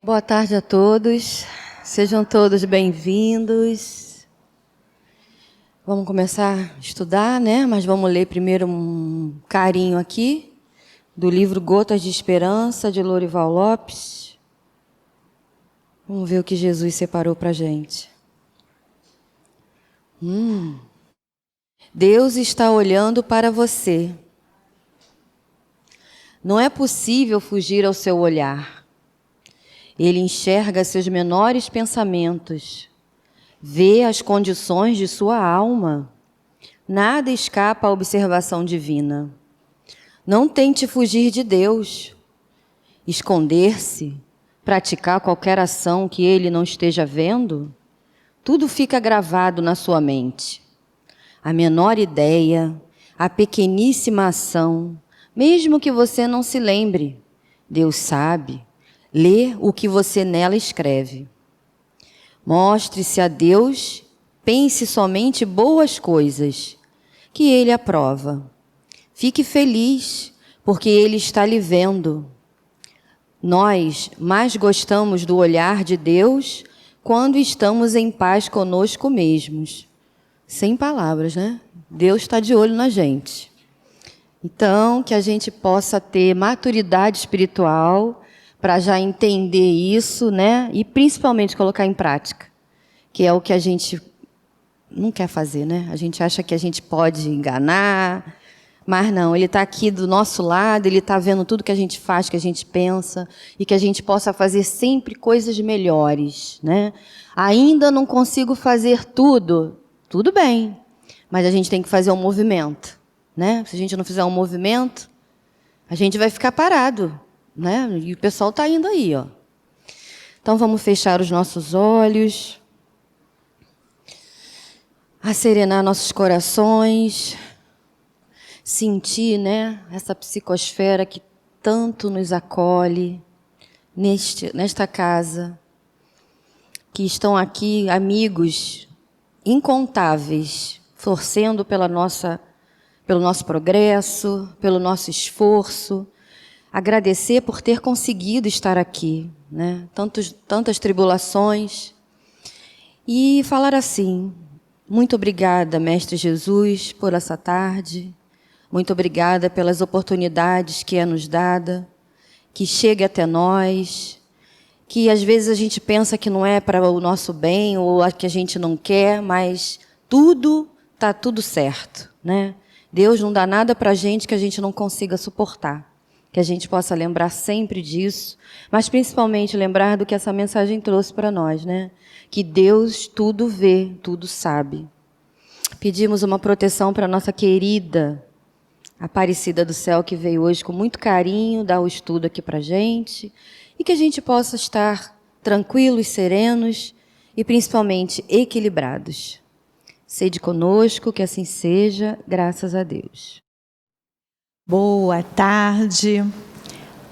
Boa tarde a todos, sejam todos bem-vindos. Vamos começar a estudar, né? Mas vamos ler primeiro um carinho aqui, do livro Gotas de Esperança, de Lorival Lopes. Vamos ver o que Jesus separou para a gente. Deus está olhando para você. Não é possível fugir ao seu olhar. Ele enxerga seus menores pensamentos, vê as condições de sua alma. Nada escapa à observação divina. Não tente fugir de Deus, esconder-se, praticar qualquer ação que Ele não esteja vendo. Tudo fica gravado na sua mente. A menor ideia, a pequeníssima ação, mesmo que você não se lembre, Deus sabe. Lê o que você nela escreve. Mostre-se a Deus, pense somente boas coisas, que Ele aprova. Fique feliz, porque Ele está lhe vendo. Nós mais gostamos do olhar de Deus quando estamos em paz conosco mesmos. Sem palavras, né? Deus está de olho na gente. Então, que a gente possa ter maturidade espiritual para já entender isso, né? E principalmente colocar em prática, que é o que a gente não quer fazer, né? A gente acha que a gente pode enganar, mas não, Ele está aqui do nosso lado, Ele está vendo tudo que a gente faz, que a gente pensa, e que a gente possa fazer sempre coisas melhores, né? Ainda não consigo fazer tudo, tudo bem, mas a gente tem que fazer um movimento, né? Se a gente não fizer um movimento, a gente vai ficar parado, né? E o pessoal está indo aí, ó. Então vamos fechar os nossos olhos, acerenar nossos corações, sentir, né, essa psicosfera que tanto nos acolhe nesta casa, que estão aqui amigos incontáveis, torcendo pelo nosso progresso, pelo nosso esforço. Agradecer por ter conseguido estar aqui, né? Tantas tribulações. E falar assim: muito obrigada, Mestre Jesus, por essa tarde. Muito obrigada pelas oportunidades que é nos dada, que chegue até nós, que às vezes a gente pensa que não é para o nosso bem ou que a gente não quer, mas está tudo certo, né? Deus não dá nada para a gente que a gente não consiga suportar. Que a gente possa lembrar sempre disso, mas principalmente lembrar do que essa mensagem trouxe para nós, né? Que Deus tudo vê, tudo sabe. Pedimos uma proteção para a nossa querida Aparecida do Céu, que veio hoje com muito carinho dar o estudo aqui para a gente, e que a gente possa estar tranquilos, serenos e principalmente equilibrados. Sede conosco, que assim seja, graças a Deus. Boa tarde,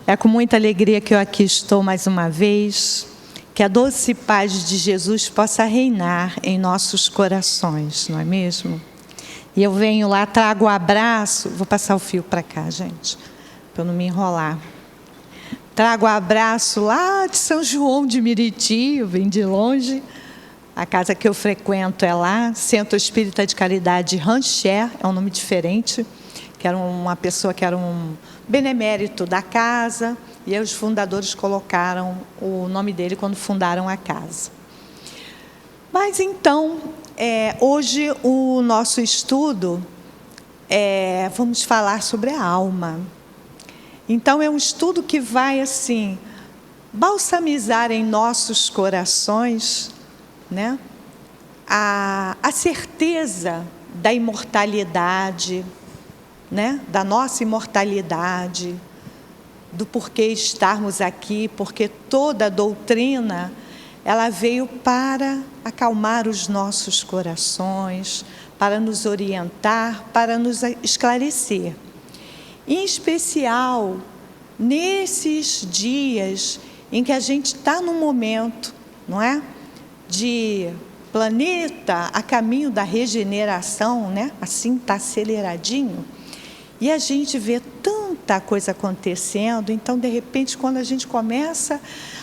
é com muita alegria que eu aqui estou mais uma vez, que a doce paz de Jesus possa reinar em nossos corações, não é mesmo? E eu venho lá, trago o abraço, vou passar o fio para cá, gente, para eu não me enrolar. Trago o abraço lá de São João de Meriti, eu vim de longe, a casa que eu frequento é lá, Centro Espírita de Caridade Rancher, é um nome diferente, que era uma pessoa que era um benemérito da casa, e aí os fundadores colocaram o nome dele quando fundaram a casa. Mas então, hoje o nosso estudo, vamos falar sobre a alma. Então é um estudo que vai assim, balsamizar em nossos corações, né, a certeza da imortalidade, né, da nossa imortalidade, do porquê estarmos aqui, porque toda a doutrina ela veio para acalmar os nossos corações, para nos orientar, para nos esclarecer. Em especial, nesses dias em que a gente está num momento, não é, de planeta a caminho da regeneração, né? Assim está aceleradinho. E a gente vê tanta coisa acontecendo, então, de repente, quando a gente começa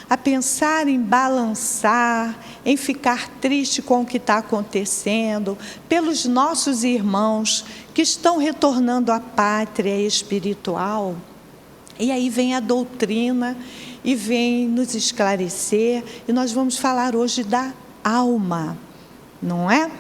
a pensar em balançar, em ficar triste com o que está acontecendo, pelos nossos irmãos que estão retornando à pátria espiritual, e aí vem a doutrina e vem nos esclarecer, e nós vamos falar hoje da alma, não é?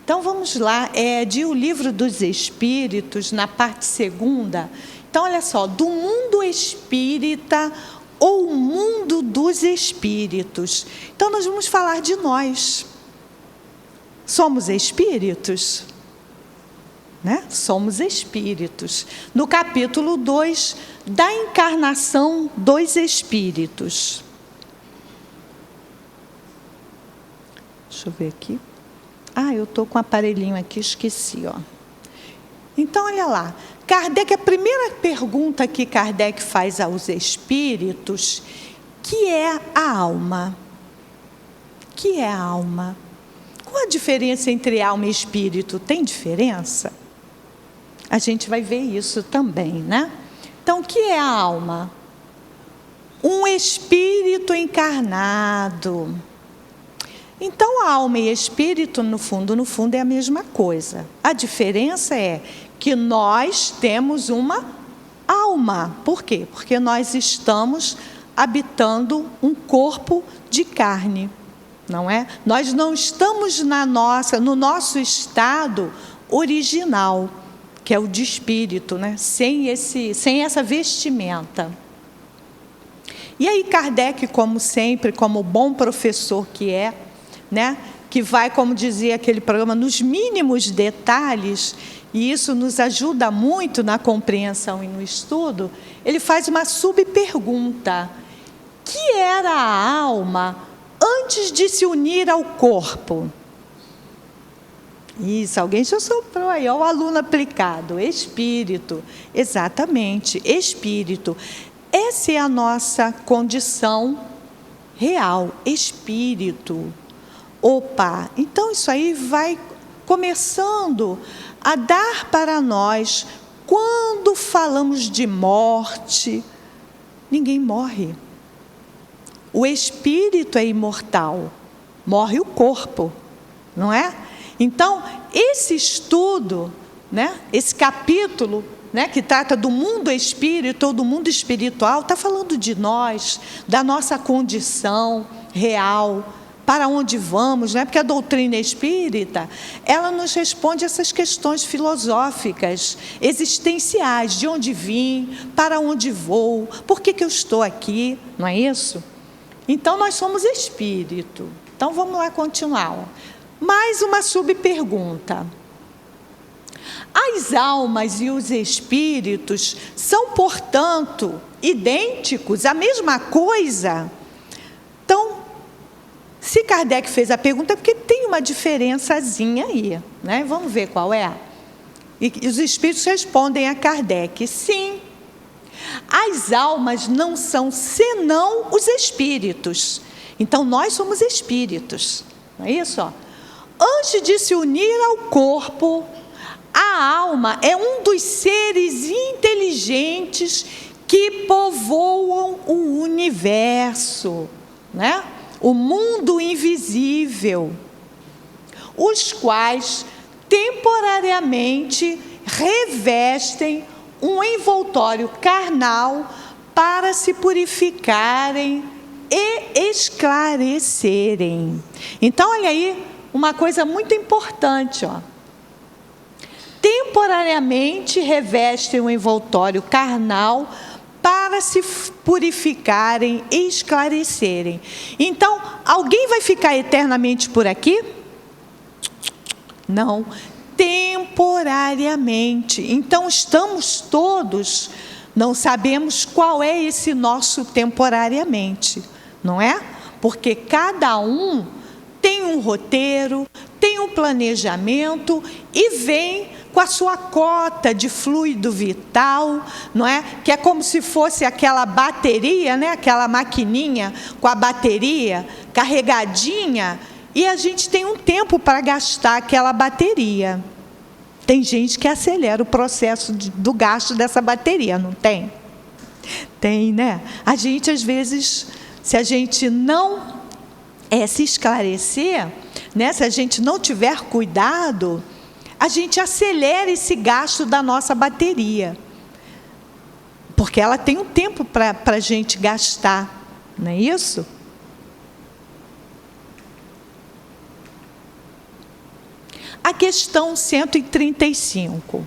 Então, vamos lá, de O Livro dos Espíritos, na parte 2ª. Então, olha só, do mundo espírita ou mundo dos espíritos. Então, nós vamos falar de nós. Somos espíritos? Né? Somos espíritos. No capítulo 2, da encarnação dos espíritos. Deixa eu ver aqui. Eu estou com o aparelhinho aqui, esqueci. Então, olha lá. Kardec, a primeira pergunta que Kardec faz aos espíritos, que é a alma? Que é a alma? Qual a diferença entre alma e espírito? Tem diferença? A gente vai ver isso também, né? Então, o que é a alma? Um espírito encarnado. Então, a alma e espírito, no fundo, é a mesma coisa. A diferença é que nós temos uma alma. Por quê? Porque nós estamos habitando um corpo de carne, não é? Nós não estamos no nosso estado original, que é o de espírito, né? Sem essa vestimenta. E aí Kardec, como sempre, como bom professor que é, né? Que vai, como dizia aquele programa, nos mínimos detalhes, e isso nos ajuda muito na compreensão e no estudo, ele faz uma subpergunta. Que era a alma antes de se unir ao corpo? Isso, alguém já soprou aí, ó, o aluno aplicado, espírito. Exatamente, espírito. Essa é a nossa condição real, espírito. Opa, então isso aí vai começando a dar para nós, quando falamos de morte, ninguém morre. O espírito é imortal, morre o corpo, não é? Então, esse estudo, né, esse capítulo, né, que trata do mundo espírito ou do mundo espiritual, está falando de nós, da nossa condição real, para onde vamos, né? Porque a doutrina espírita, ela nos responde essas questões filosóficas, existenciais, de onde vim, para onde vou, por que eu estou aqui, não é isso? Então, nós somos espírito. Então, vamos lá continuar. Mais uma subpergunta. As almas e os espíritos são, portanto, idênticos, a mesma coisa? Então, se Kardec fez a pergunta, é porque tem uma diferençazinha aí, né? Vamos ver qual é. E os espíritos respondem a Kardec: sim, as almas não são senão os espíritos. Então, nós somos espíritos, não é isso? Antes de se unir ao corpo, a alma é um dos seres inteligentes que povoam o universo, né? O mundo invisível, os quais temporariamente revestem um envoltório carnal para se purificarem e esclarecerem. Então, olha aí, uma coisa muito importante, ó. Temporariamente revestem um envoltório carnal para se purificarem e esclarecerem. Então, alguém vai ficar eternamente por aqui? Não, temporariamente. Então, estamos todos, não sabemos qual é esse nosso temporariamente, não é? Porque cada um tem um roteiro, tem um planejamento e vem com a sua cota de fluido vital, não é? Que é como se fosse aquela bateria, né? Aquela maquininha com a bateria carregadinha, e a gente tem um tempo para gastar aquela bateria. Tem gente que acelera o processo do gasto dessa bateria, não tem? Tem, né? A gente, às vezes, se a gente não se esclarecer, né? Se a gente não tiver cuidado, a gente acelera esse gasto da nossa bateria. Porque ela tem um tempo para a gente gastar, não é isso? A questão 135.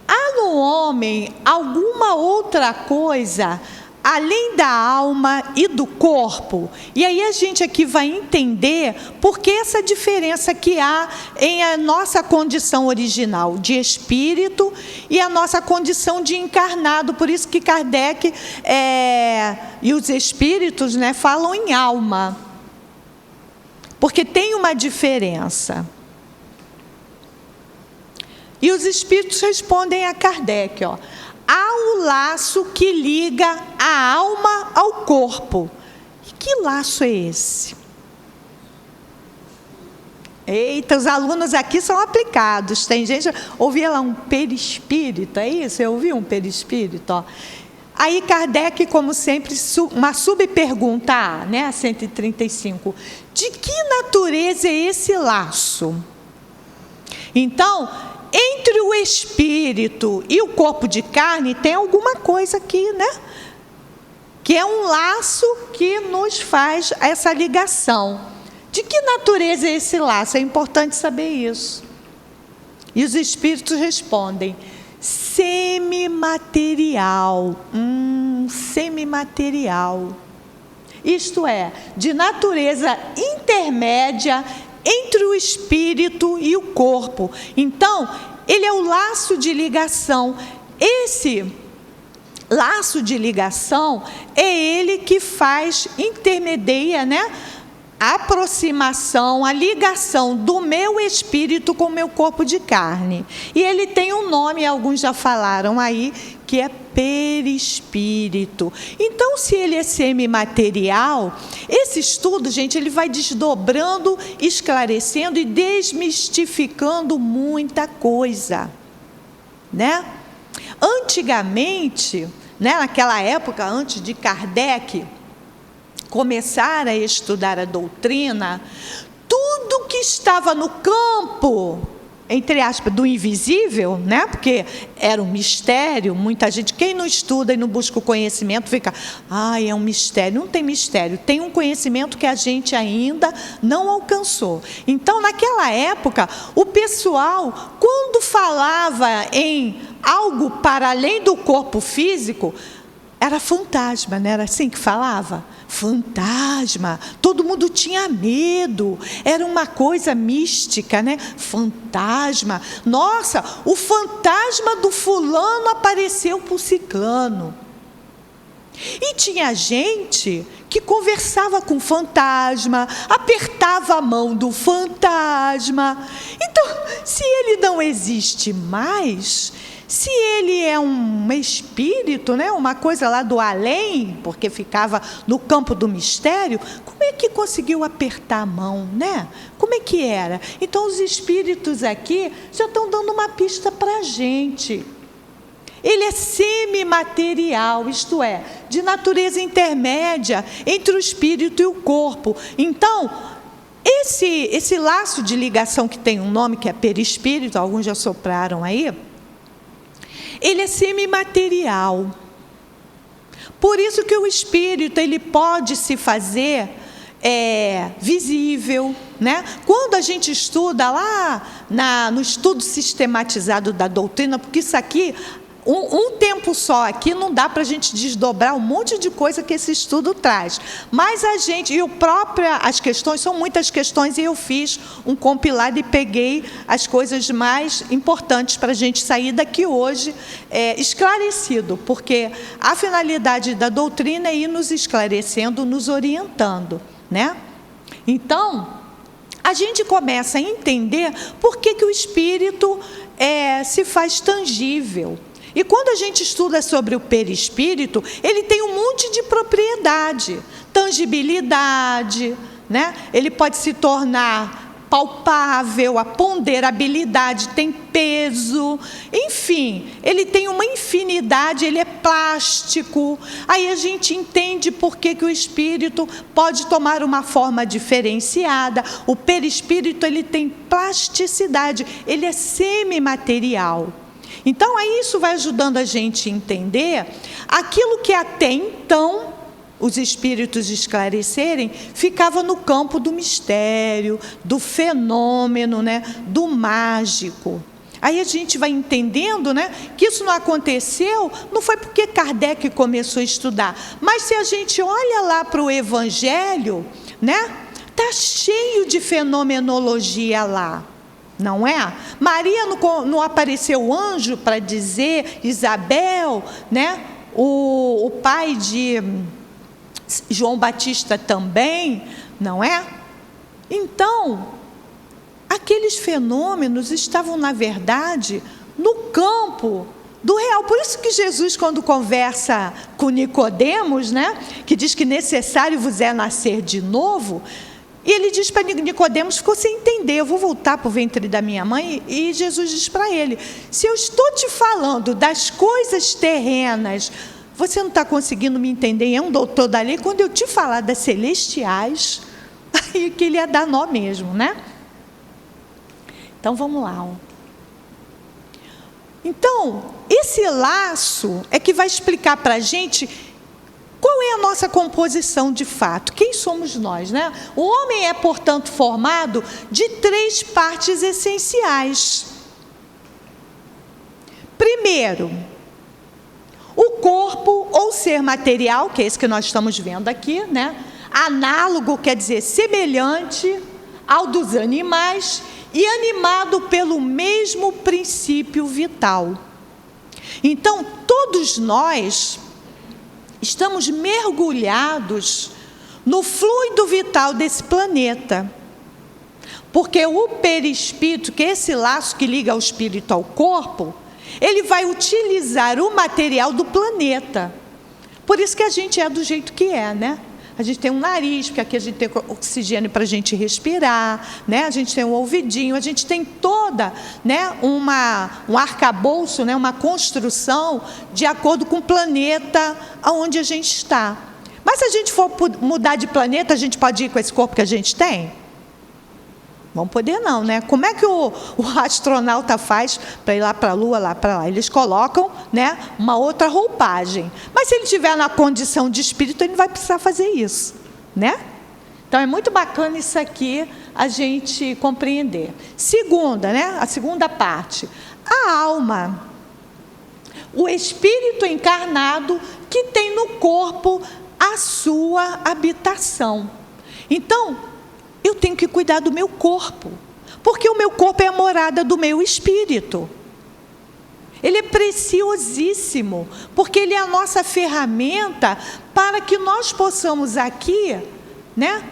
Há no homem alguma outra coisa além da alma e do corpo? E aí a gente aqui vai entender por que essa diferença que há em a nossa condição original de espírito e a nossa condição de encarnado. Por isso que Kardec e os espíritos, né, falam em alma. Porque tem uma diferença. E os espíritos respondem a Kardec, ó. Há o laço que liga a alma ao corpo. E que laço é esse? Eita, os alunos aqui são aplicados. Tem gente, ouvia lá um perispírito, é isso? Eu ouvi um perispírito, ó. Aí Kardec, como sempre, uma subpergunta, né, a 135. De que natureza é esse laço? Então, entre o espírito e o corpo de carne, tem alguma coisa aqui, né? Que é um laço que nos faz essa ligação. De que natureza é esse laço? É importante saber isso. E os espíritos respondem: semimaterial. Semimaterial. Isto é, de natureza intermédia entre o espírito e o corpo. Então, ele é o laço de ligação. Esse laço de ligação é ele que intermedia, né, a aproximação, a ligação do meu espírito com o meu corpo de carne. E ele tem um nome, alguns já falaram aí, que é perispírito. Então, se ele é semimaterial, esse estudo, gente, ele vai desdobrando, esclarecendo e desmistificando muita coisa, né? Antigamente, né, naquela época, antes de Kardec começar a estudar a doutrina, tudo que estava no campo, entre aspas, do invisível, né? Porque era um mistério, muita gente, quem não estuda e não busca o conhecimento, fica, é um mistério. Não tem mistério, tem um conhecimento que a gente ainda não alcançou. Então, naquela época, o pessoal, quando falava em algo para além do corpo físico, era fantasma, não era assim que falava? Fantasma, todo mundo tinha medo, era uma coisa mística, né? Fantasma, nossa, o fantasma do fulano apareceu para o ciclano. E tinha gente que conversava com o fantasma, apertava a mão do fantasma. Então, se ele não existe mais, se ele é um espírito, né, uma coisa lá do além, porque ficava no campo do mistério, como é que conseguiu apertar a mão, né? Como é que era? Então, os espíritos aqui já estão dando uma pista para a gente. Ele é semimaterial, isto é, de natureza intermédia entre o espírito e o corpo. Então, esse laço de ligação que tem um nome, que é perispírito, alguns já sopraram aí, ele é semimaterial. Por isso que o espírito, ele pode se fazer visível, né? Quando a gente estuda lá no estudo sistematizado da doutrina, porque isso aqui, um tempo só aqui não dá para a gente desdobrar um monte de coisa que esse estudo traz. Mas a gente, as questões, são muitas questões, e eu fiz um compilado e peguei as coisas mais importantes para a gente sair daqui hoje esclarecido, porque a finalidade da doutrina é ir nos esclarecendo, nos orientando, né? Então, a gente começa a entender por que o espírito se faz tangível. E quando a gente estuda sobre o perispírito, ele tem um monte de propriedade, tangibilidade, né? Ele pode se tornar palpável, a ponderabilidade, tem peso, enfim, ele tem uma infinidade, ele é plástico. Aí a gente entende por que o espírito pode tomar uma forma diferenciada. O perispírito, ele tem plasticidade, ele é semimaterial. Então, aí isso vai ajudando a gente a entender aquilo que até então os espíritos esclarecerem, ficava no campo do mistério, do fenômeno, né, do mágico. Aí a gente vai entendendo, né, que isso não aconteceu, não foi porque Kardec começou a estudar, mas se a gente olha lá para o Evangelho, né, está cheio de fenomenologia lá. Não é? Maria não apareceu anjo para dizer, Isabel, né, o pai de João Batista também, não é? Então, aqueles fenômenos estavam, na verdade, no campo do real. Por isso que Jesus, quando conversa com Nicodemos, né, que diz que necessário vos é nascer de novo, e ele diz para Nicodemos, ficou sem entender, eu vou voltar para o ventre da minha mãe, e Jesus diz para ele, se eu estou te falando das coisas terrenas, você não está conseguindo me entender, é um doutor da lei, quando eu te falar das celestiais, aí que ele ia dar nó mesmo, né? Então, vamos lá. Então, esse laço é que vai explicar para a gente qual é a nossa composição de fato, quem somos nós, né? O homem é, portanto, formado de 3 partes essenciais. Primeiro, o corpo ou ser material, que é esse que nós estamos vendo aqui, né? Análogo, quer dizer, semelhante ao dos animais e animado pelo mesmo princípio vital. Então, todos nós estamos mergulhados no fluido vital desse planeta. Porque o perispírito, que é esse laço que liga o espírito ao corpo, ele vai utilizar o material do planeta. Por isso que a gente é do jeito que é, né? A gente tem um nariz, porque aqui a gente tem oxigênio para a gente respirar, né? A gente tem um ouvidinho, a gente tem toda, né, um arcabouço, né, uma construção de acordo com o planeta onde a gente está. Mas se a gente for mudar de planeta, a gente pode ir com esse corpo que a gente tem? Vão poder não, né? Como é que o astronauta faz para ir lá para a Lua, lá para lá? Eles colocam, né, uma outra roupagem. Mas se ele estiver na condição de espírito, ele não vai precisar fazer isso, né? Então, é muito bacana isso aqui, a gente compreender. Segunda, né? A segunda parte. A alma. O espírito encarnado que tem no corpo a sua habitação. Então, eu tenho que cuidar do meu corpo, porque o meu corpo é a morada do meu espírito. Ele é preciosíssimo, porque ele é a nossa ferramenta para que nós possamos aqui, né,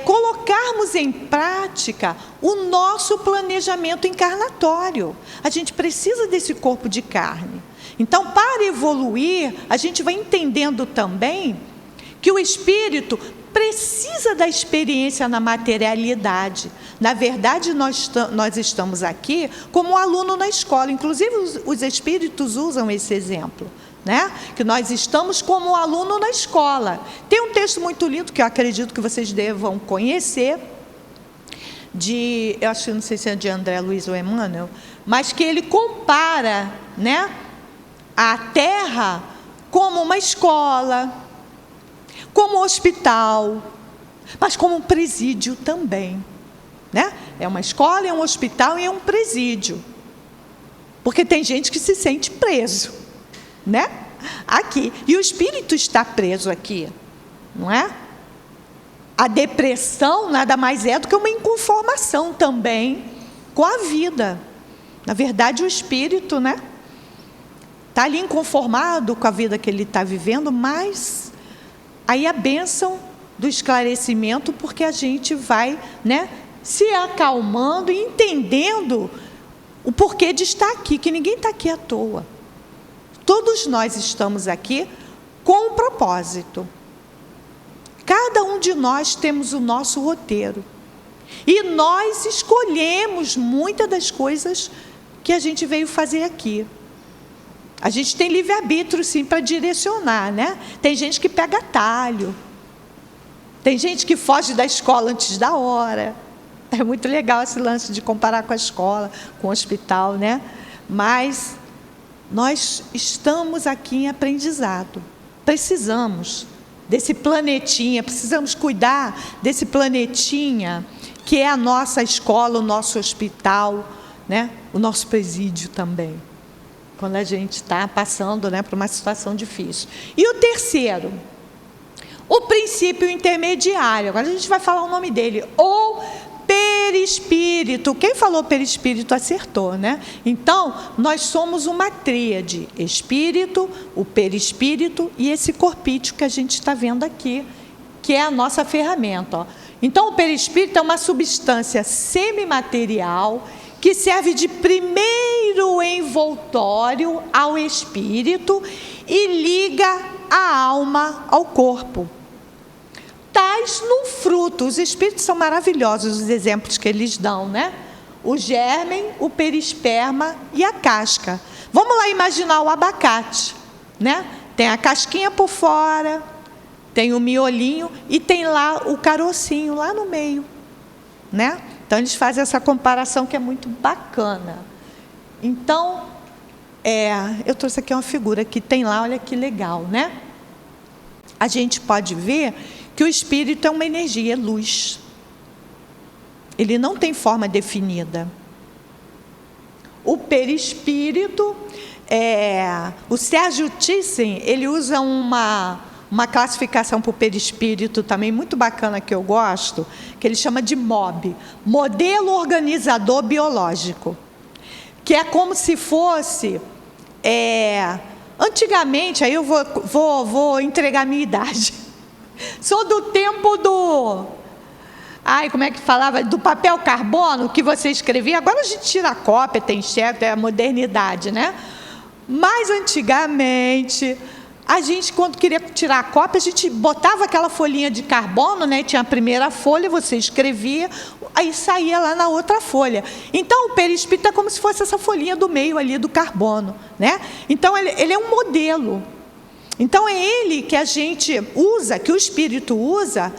colocarmos em prática o nosso planejamento encarnatório. A gente precisa desse corpo de carne. Então, para evoluir, a gente vai entendendo também que o espírito precisa da experiência na materialidade. Na verdade, nós estamos aqui como um aluno na escola. Inclusive, os espíritos usam esse exemplo, né? Que nós estamos como um aluno na escola. Tem um texto muito lindo, que eu acredito que vocês devam conhecer, eu acho que não sei se é de André Luiz ou Emmanuel, mas que ele compara, né, a Terra como uma escola, como um hospital, mas como um presídio também, né? É uma escola, é um hospital e é um presídio, porque tem gente que se sente preso, né? Aqui, e o espírito está preso aqui, não é? A depressão nada mais é do que uma inconformação também com a vida. Na verdade, o espírito, né, está ali inconformado com a vida que ele está vivendo, mas aí a bênção do esclarecimento, porque a gente vai, né, se acalmando e entendendo o porquê de estar aqui, que ninguém está aqui à toa. Todos nós estamos aqui com um propósito. Cada um de nós temos o nosso roteiro. E nós escolhemos muitas das coisas que a gente veio fazer aqui. A gente tem livre-arbítrio, sim, para direcionar, né? Tem gente que pega atalho. Tem gente que foge da escola antes da hora. É muito legal esse lance de comparar com a escola, com o hospital, né? Mas nós estamos aqui em aprendizado. Precisamos desse planetinha, precisamos cuidar desse planetinha que é a nossa escola, o nosso hospital, né? O nosso presídio também, quando a gente está passando, né, por uma situação difícil. E o terceiro, o princípio intermediário. Agora a gente vai falar o nome dele, ou perispírito. Quem falou perispírito acertou, né? Então, nós somos uma tríade: espírito, o perispírito e esse corpício que a gente está vendo aqui, que é a nossa ferramenta, ó. Então, o perispírito é uma substância semimaterial que serve de primeiro envoltório ao espírito e liga a alma ao corpo. Tais no fruto. Os espíritos são maravilhosos, os exemplos que eles dão, né? O germe, o perisperma e a casca. Vamos lá imaginar o abacate, né? Tem a casquinha por fora, tem o miolinho e tem lá o carocinho lá no meio, né? Então eles fazem essa comparação que é muito bacana. Então, eu trouxe aqui uma figura que tem lá, olha que legal, né? A gente pode ver que o espírito é uma energia, luz. Ele não tem forma definida. O perispírito, o Sérgio Thyssen, ele usa uma classificação para o perispírito também muito bacana, que eu gosto, que ele chama de MOB, Modelo Organizador Biológico, que é como se fosse, antigamente, aí eu vou entregar a minha idade, sou do tempo como é que falava? Do papel carbono, que você escrevia. Agora a gente tira a cópia, tem enxerto, é a modernidade, né? Mas antigamente, a gente, quando queria tirar a cópia, a gente botava aquela folhinha de carbono, né? Tinha a primeira folha, você escrevia, aí saía lá na outra folha. Então, o perispírito é como se fosse essa folhinha do meio ali do carbono, né? Então, ele é um modelo. Então, é ele que a gente usa, que o espírito usa,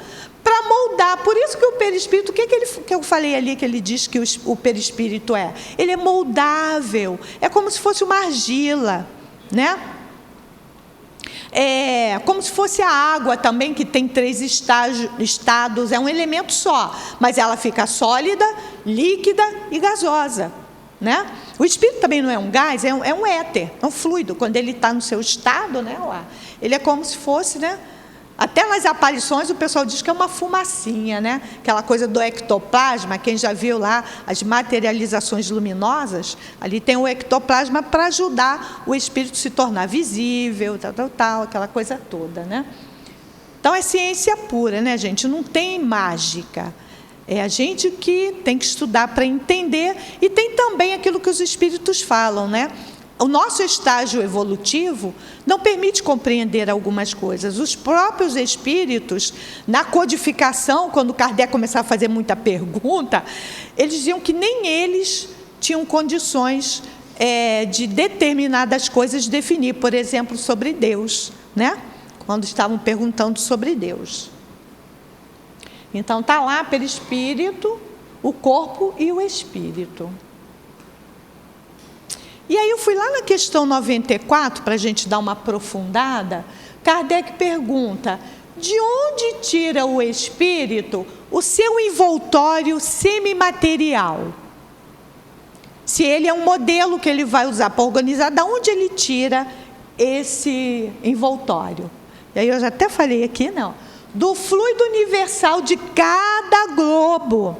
para moldar. Por isso que o perispírito, o que eu falei ali, que ele diz que o perispírito é? Ele é moldável, é como se fosse uma argila, né? É como se fosse a água também, que tem 3 estados, é um elemento só, mas ela fica sólida, líquida e gasosa, né? O espírito também não é um gás, é um éter, é um fluido. Quando ele está no seu estado, né, ele é como se fosse, né? Até nas aparições o pessoal diz que é uma fumacinha, né? Aquela coisa do ectoplasma, quem já viu lá as materializações luminosas, ali tem o ectoplasma para ajudar o espírito a se tornar visível, tal, aquela coisa toda, né? Então é ciência pura, né, gente? Não tem mágica. É a gente que tem que estudar para entender, e tem também aquilo que os espíritos falam, né? O nosso estágio evolutivo não permite compreender algumas coisas. Os próprios espíritos, na codificação, quando Kardec começava a fazer muita pergunta, eles diziam que nem eles tinham condições de determinadas coisas definir, por exemplo, sobre Deus, né? Quando estavam perguntando sobre Deus. Então, está lá perispírito, o corpo e o espírito. E aí eu fui lá na questão 94, para a gente dar uma aprofundada. Kardec pergunta: de onde tira o espírito o seu envoltório semimaterial? Se ele é um modelo que ele vai usar para organizar, de onde ele tira esse envoltório? E aí eu já até falei aqui, não, do fluido universal de cada globo.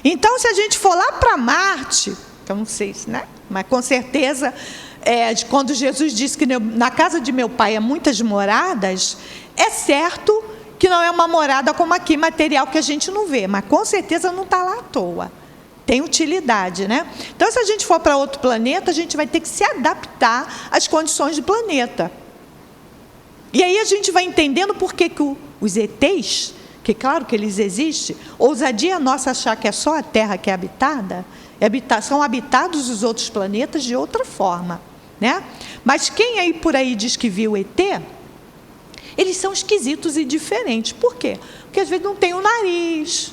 Então, se a gente for lá para Marte, que eu não sei se, né? Mas com certeza, quando Jesus disse que na casa de meu pai há muitas moradas, é certo que não é uma morada como aqui, material, que a gente não vê, mas com certeza não está lá à toa. Tem utilidade, né? Então, se a gente for para outro planeta, a gente vai ter que se adaptar às condições do planeta. E aí a gente vai entendendo por que os ETs, porque claro que eles existem. Ousadia nossa achar que é só a Terra que é habitada, são habitados os outros planetas de outra forma, né? Mas quem aí por aí diz que viu ET, eles são esquisitos e diferentes. Por quê? Porque às vezes não tem o nariz,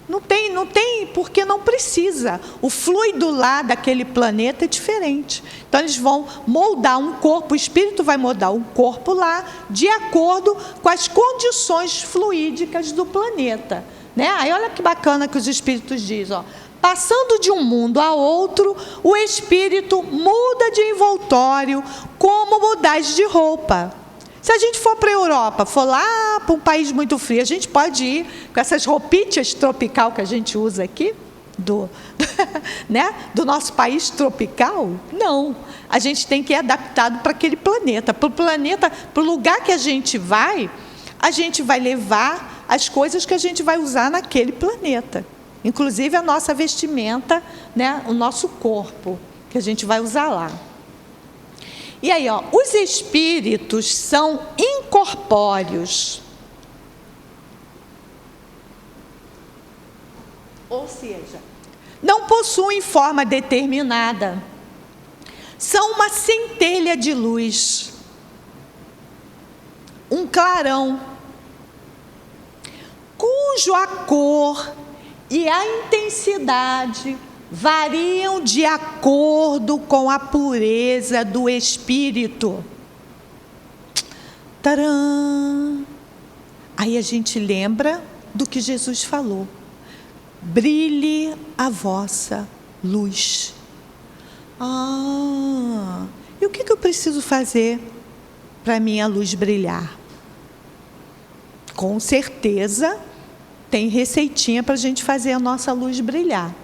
não tem, porque não precisa. O fluido lá daquele planeta é diferente. Então eles vão moldar um corpo, o espírito vai moldar um corpo lá de acordo com as condições fluídicas do planeta, né? Aí olha que bacana que os espíritos dizem, ó. Passando de um mundo a outro, o espírito muda de envoltório, como mudais de roupa. Se a gente for para a Europa, for lá para um país muito frio, a gente pode ir com essas roupinhas tropical que a gente usa aqui, né, do nosso país tropical? Não. A gente tem que ir adaptado para aquele planeta. Para o lugar que a gente vai levar as coisas que a gente vai usar naquele planeta. Inclusive a nossa vestimenta, né, o nosso corpo, que a gente vai usar lá. E aí, ó, os espíritos são incorpóreos. Ou seja, não possuem forma determinada. São uma centelha de luz, um clarão, cujo a cor e a intensidade variam de acordo com a pureza do espírito. Tcharam! Aí a gente lembra do que Jesus falou. Brilhe a vossa luz. E o que eu preciso fazer para a minha luz brilhar? Com certeza tem receitinha para a gente fazer a nossa luz brilhar.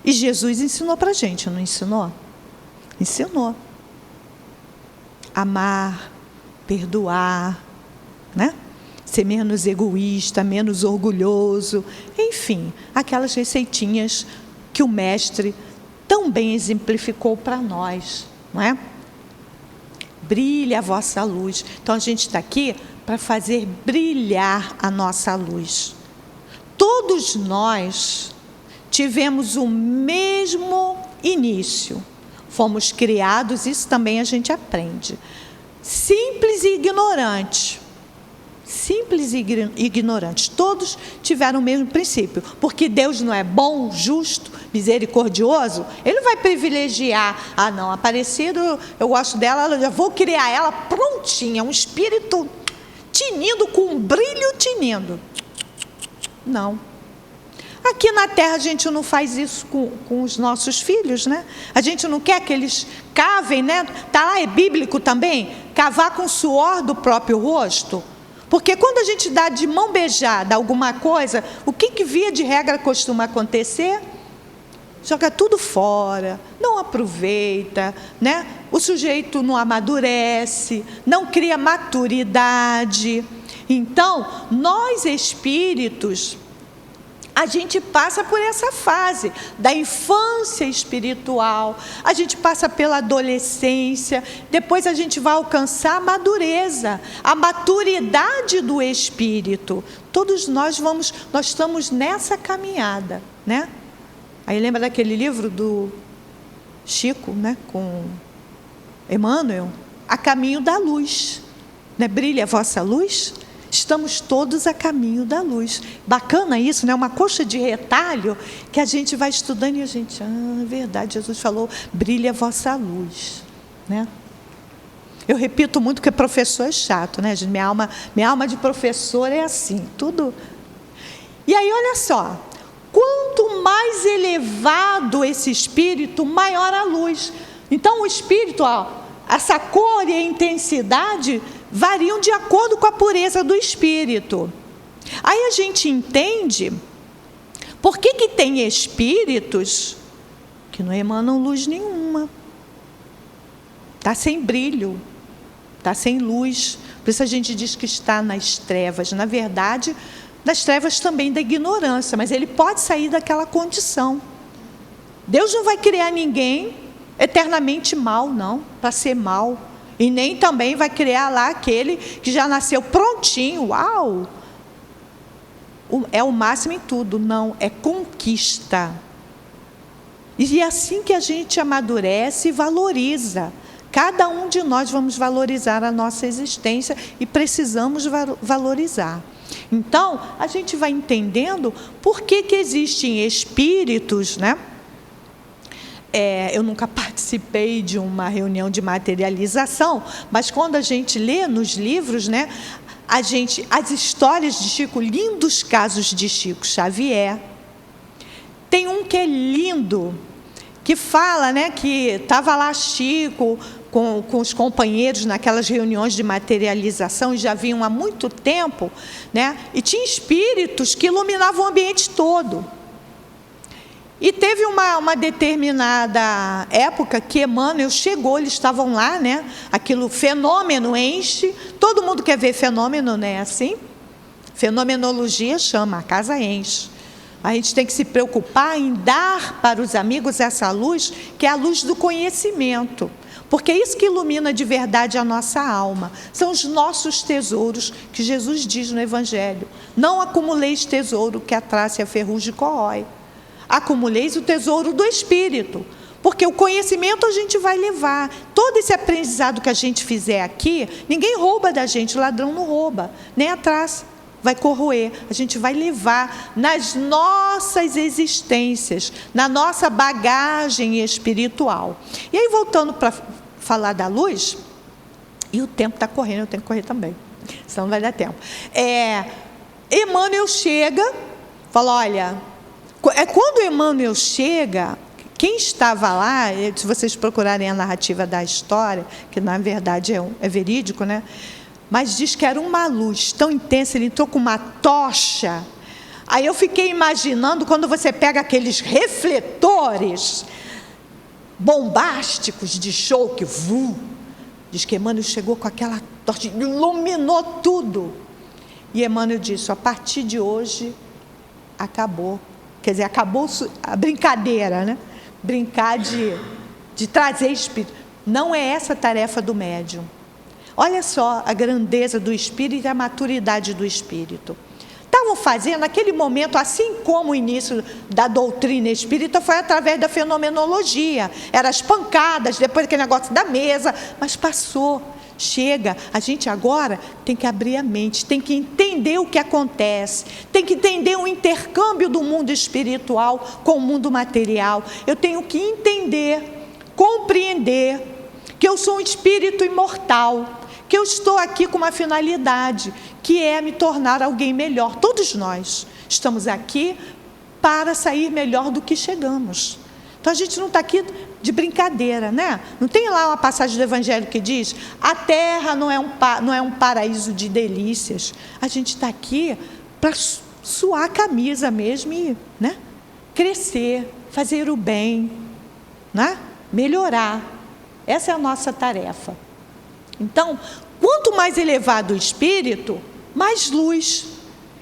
E Jesus ensinou para a gente, não ensinou? Ensinou. Amar, perdoar, né? Ser menos egoísta, menos orgulhoso, enfim, aquelas receitinhas que o Mestre tão bem exemplificou para nós, não é? Brilhe a vossa luz. Então a gente está aqui para fazer brilhar a nossa luz. Todos nós tivemos o mesmo início. Fomos criados, isso também a gente aprende. Simples e ignorantes. Simples e ignorantes. Todos tiveram o mesmo princípio. Porque Deus não é bom, justo, misericordioso, Ele não vai privilegiar. Não, Aparecido, eu gosto dela, eu já vou criar ela prontinha, um espírito tinindo, com um brilho tinindo. Não. Aqui na Terra a gente não faz isso com os nossos filhos, né? A gente não quer que eles cavem, né? Está lá, é bíblico também, cavar com o suor do próprio rosto. Porque quando a gente dá de mão beijada alguma coisa, o que via de regra costuma acontecer? Joga tudo fora, não aproveita, né? O sujeito não amadurece, não cria maturidade. Então, nós espíritos, a gente passa por essa fase da infância espiritual, a gente passa pela adolescência, depois a gente vai alcançar a madureza, a maturidade do espírito. Todos nós estamos nessa caminhada, né? Aí lembra daquele livro do Chico, né, com Emmanuel, A Caminho da Luz, né? Brilha a vossa luz. Estamos todos a caminho da luz. Bacana isso, né? Uma coxa de retalho que a gente vai estudando e a gente, é verdade, Jesus falou, brilha a vossa luz, né? Eu repito muito que professor é chato, né? Minha alma de professor é assim, tudo. E aí, olha só, quanto mais elevado esse espírito, maior a luz. Então, o espírito, ó, essa cor e a intensidade variam de acordo com a pureza do espírito. Aí a gente entende por que tem espíritos que não emanam luz nenhuma. Está sem brilho, está sem luz. Por isso a gente diz que está nas trevas. Na verdade, nas trevas também da ignorância, mas ele pode sair daquela condição. Deus não vai criar ninguém eternamente mal, não, para ser mal. E nem também vai criar lá aquele que já nasceu prontinho. Uau! é o máximo em tudo. Não, é conquista. E é assim que a gente amadurece e valoriza. Cada um de nós vamos valorizar a nossa existência e precisamos valorizar. Então, a gente vai entendendo por que existem espíritos, né? Eu nunca participei de uma reunião de materialização, mas quando a gente lê nos livros, né, as histórias de Chico, lindos casos de Chico Xavier. Tem um que é lindo, que fala, né, que estava lá Chico com os companheiros naquelas reuniões de materialização, e já vinham há muito tempo, né, e tinha espíritos que iluminavam o ambiente todo. E teve uma determinada época que Emmanuel chegou, eles estavam lá, né, aquilo, fenômeno enche, todo mundo quer ver fenômeno, né, assim? Fenomenologia chama, a casa enche. A gente tem que se preocupar em dar para os amigos essa luz, que é a luz do conhecimento. Porque é isso que ilumina de verdade a nossa alma. São os nossos tesouros, que Jesus diz no Evangelho. Não acumuleis tesouro que a traça e a ferrugem corrói. Acumuleis o tesouro do Espírito. Porque o conhecimento a gente vai levar. Todo esse aprendizado que a gente fizer aqui, ninguém rouba da gente, o ladrão não rouba, nem a traça. Vai corroer, a gente vai levar nas nossas existências, na nossa bagagem espiritual. E aí, voltando para falar da luz, e o tempo está correndo, eu tenho que correr também, senão não vai dar tempo. Emmanuel chega, fala, olha, quando Emmanuel chega, quem estava lá, se vocês procurarem a narrativa da história, que na verdade é verídico, né? Mas diz que era uma luz tão intensa, ele entrou com uma tocha. Aí eu fiquei imaginando, quando você pega aqueles refletores bombásticos de show, que diz que Emmanuel chegou com aquela tocha, iluminou tudo. E Emmanuel disse, a partir de hoje, acabou. Quer dizer, acabou a brincadeira, né? Brincar de trazer espírito. Não é essa a tarefa do médium. Olha só a grandeza do espírito e a maturidade do espírito. Estavam fazendo, naquele momento, assim como o início da doutrina espírita foi através da fenomenologia. Eram as pancadas, depois aquele negócio da mesa, mas passou, chega. A gente agora tem que abrir a mente, tem que entender o que acontece, tem que entender o intercâmbio do mundo espiritual com o mundo material. Eu tenho que entender, compreender que eu sou um espírito imortal, que eu estou aqui com uma finalidade, que é me tornar alguém melhor. Todos nós estamos aqui para sair melhor do que chegamos. Então, a gente não está aqui de brincadeira, né? Não tem lá uma passagem do Evangelho que diz, a terra não é um paraíso de delícias. A gente está aqui para suar a camisa mesmo e, né, crescer, fazer o bem, né, melhorar. Essa é a nossa tarefa. Então, quanto mais elevado o espírito, mais luz.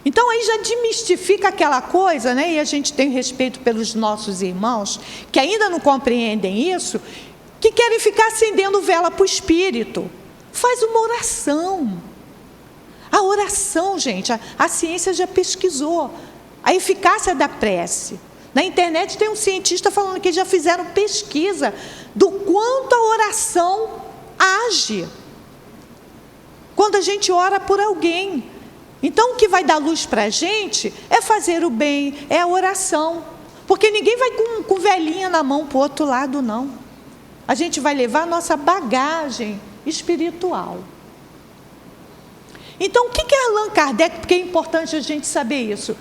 Então, aí já desmistifica aquela coisa, né? E a gente tem respeito pelos nossos irmãos, que ainda não compreendem isso, que querem ficar acendendo vela para o espírito. Faz uma oração. A oração, gente, a ciência já pesquisou a eficácia da prece. Na internet tem um cientista falando que já fizeram pesquisa do quanto a oração age quando a gente ora por alguém. Então, o que vai dar luz para a gente é fazer o bem, é a oração. Porque ninguém vai com velinha na mão para o outro lado, não. A gente vai levar a nossa bagagem espiritual. Então, o que é Allan Kardec? Porque é importante a gente saber isso.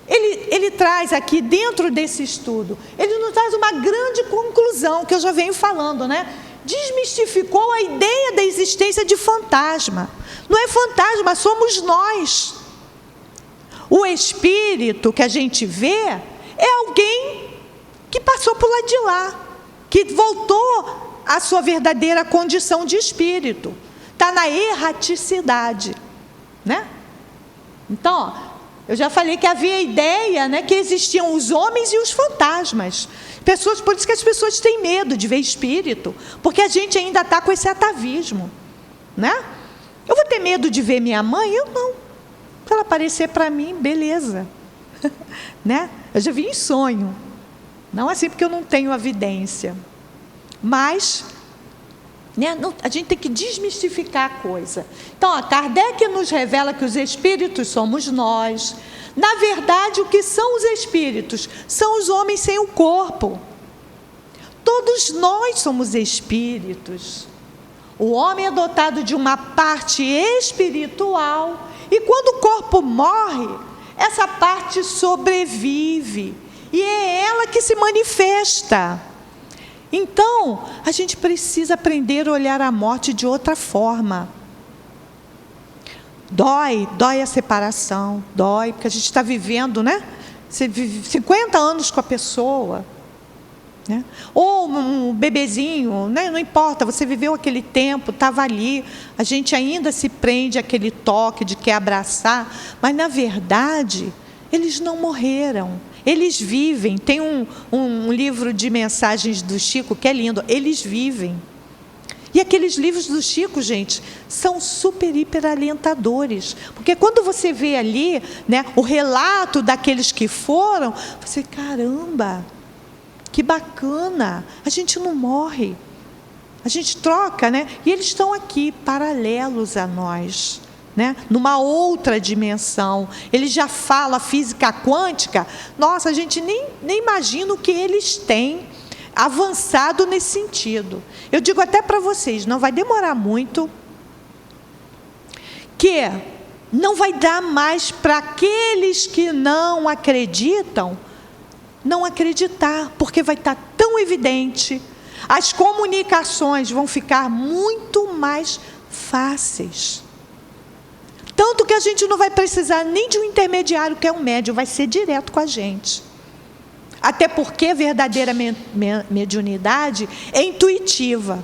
Ele traz aqui, dentro desse estudo, ele nos traz uma grande conclusão, que eu já venho falando, né? Desmistificou a ideia da existência de fantasma. Não é fantasma, somos nós. O espírito que a gente vê é alguém que passou por lá de lá, que voltou à sua verdadeira condição de espírito. Está na erraticidade, né? Então, eu já falei que havia a ideia, né, que existiam os homens e os fantasmas. Por isso que as pessoas têm medo de ver espírito, porque a gente ainda está com esse atavismo, né? Eu vou ter medo de ver minha mãe? Eu não. Se ela aparecer para mim, beleza. Né? Eu já vi em sonho. Não assim porque eu não tenho evidência. Mas, né, a gente tem que desmistificar a coisa. Então, Kardec nos revela que os espíritos somos nós. Na verdade, o que são os espíritos? São os homens sem o corpo. Todos nós somos espíritos. O homem é dotado de uma parte espiritual. E quando o corpo morre, essa parte sobrevive. E é ela que se manifesta. Então, a gente precisa aprender a olhar a morte de outra forma. Dói a separação, dói, porque a gente está vivendo, né? Você vive 50 anos com a pessoa, né? Ou um bebezinho, né? Não importa, você viveu aquele tempo, estava ali, a gente ainda se prende àquele toque de quer abraçar, mas na verdade, eles não morreram. Eles vivem. Tem um livro de mensagens do Chico que é lindo. Eles vivem. E aqueles livros do Chico, gente, são super, hiper alentadores. Porque quando você vê ali, né, o relato daqueles que foram, você, caramba, que bacana. A gente não morre. A gente troca, né? E eles estão aqui, paralelos a nós. Né? Numa outra dimensão. Ele já fala física quântica. Nossa, a gente nem imagina o que eles têm avançado nesse sentido. Eu digo até para vocês, não vai demorar muito, que não vai dar mais para aqueles que não acreditam, não acreditar, porque vai estar tão evidente. As comunicações vão ficar muito mais fáceis. Tanto que a gente não vai precisar nem de um intermediário, que é um médium, vai ser direto com a gente. Até porque a verdadeira mediunidade é intuitiva.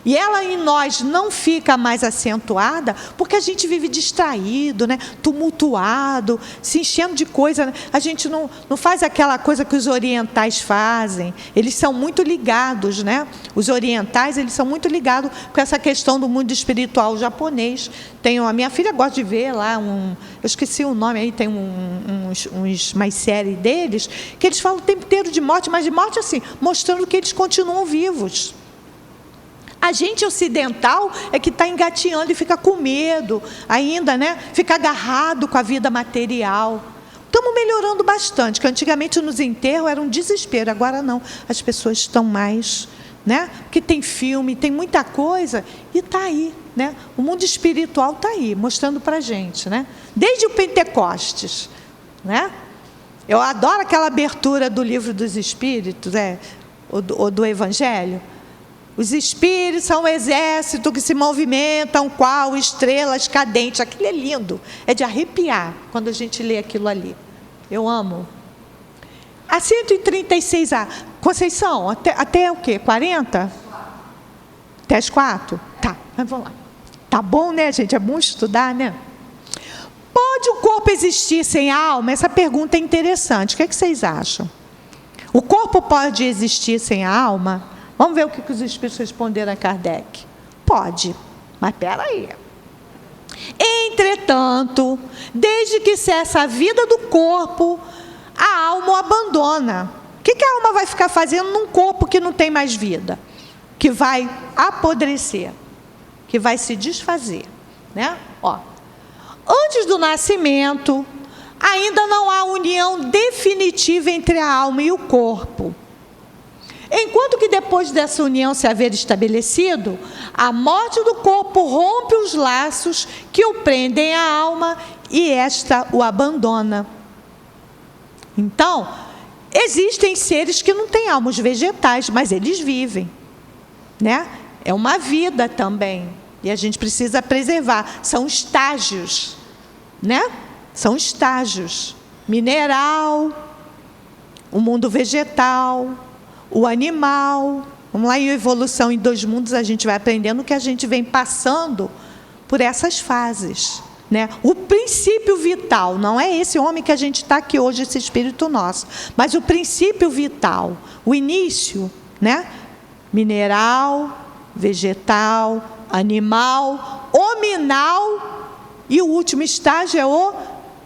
E ela em nós não fica mais acentuada porque a gente vive distraído, né? Tumultuado, se enchendo de coisa. Né? A gente não faz aquela coisa que os orientais fazem. Eles são muito ligados, né? Os orientais, eles são muito ligados com essa questão do mundo espiritual japonês. A minha filha gosta de ver lá, eu esqueci o nome aí, tem mais série deles, que eles falam o tempo inteiro de morte, mas de morte assim, mostrando que eles continuam vivos. A gente ocidental é que está engateando e fica com medo ainda, né? Fica agarrado com a vida material. Estamos melhorando bastante, que antigamente nos enterros era um desespero, agora não. As pessoas estão mais, né? Porque tem filme, tem muita coisa e está aí, né? O mundo espiritual está aí, mostrando para a gente, né? Desde o Pentecostes, né? Eu adoro aquela abertura do Livro dos Espíritos, ou do Evangelho. Os espíritos são um exército que se movimentam qual estrelas cadentes. Aquilo é lindo, é de arrepiar quando a gente lê aquilo ali. Eu amo. A 136A, Conceição, até o quê? 40? Até as 4? Tá, mas vamos lá. Tá bom, né, gente? É bom estudar, né? Pode o corpo existir sem a alma? Essa pergunta é interessante. O que vocês acham? O corpo pode existir sem a alma? Vamos ver o que os espíritos responderam a Kardec. Pode, mas espera aí. Entretanto, desde que cessa a vida do corpo, a alma o abandona. O que a alma vai ficar fazendo num corpo que não tem mais vida? Que vai apodrecer, que vai se desfazer, né? Antes do nascimento, ainda não há união definitiva entre a alma e o corpo. Enquanto que depois dessa união se haver estabelecido, a morte do corpo rompe os laços que o prendem à alma e esta o abandona. Então, existem seres que não têm alma, os vegetais, mas eles vivem, né? É uma vida também, e a gente precisa preservar. São estágios, né? São estágios. Mineral, o mundo vegetal, o animal. Vamos lá, em Evolução em Dois Mundos, a gente vai aprendendo que a gente vem passando por essas fases, né? O princípio vital, não é esse homem que a gente está aqui hoje, esse espírito nosso, mas o princípio vital, o início, né? Mineral, vegetal, animal, hominal, e o último estágio é o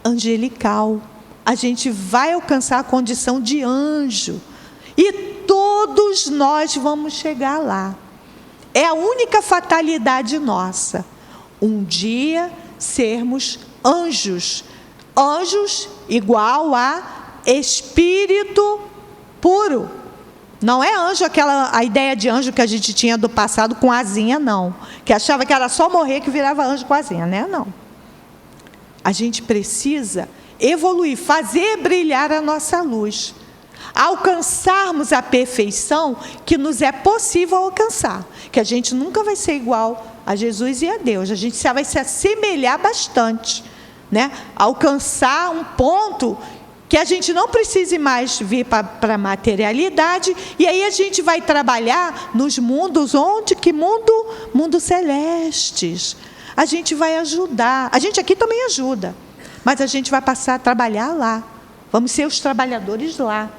angelical. A gente vai alcançar a condição de anjo. E todos nós vamos chegar lá. É a única fatalidade nossa. Um dia sermos anjos. Anjos igual a espírito puro. Não é anjo a ideia de anjo que a gente tinha do passado com asinha, não. Que achava que era só morrer que virava anjo com asinha, né? Não. A gente precisa evoluir, fazer brilhar a nossa luz. Alcançarmos a perfeição que nos é possível alcançar. Que a gente nunca vai ser igual a Jesus e a Deus. A gente vai se assemelhar bastante, né? Alcançar um ponto que a gente não precise mais vir para a materialidade, e aí a gente vai trabalhar nos mundos, mundos celestes. A gente vai ajudar, a gente aqui também ajuda, mas a gente vai passar a trabalhar lá. Vamos ser os trabalhadores lá,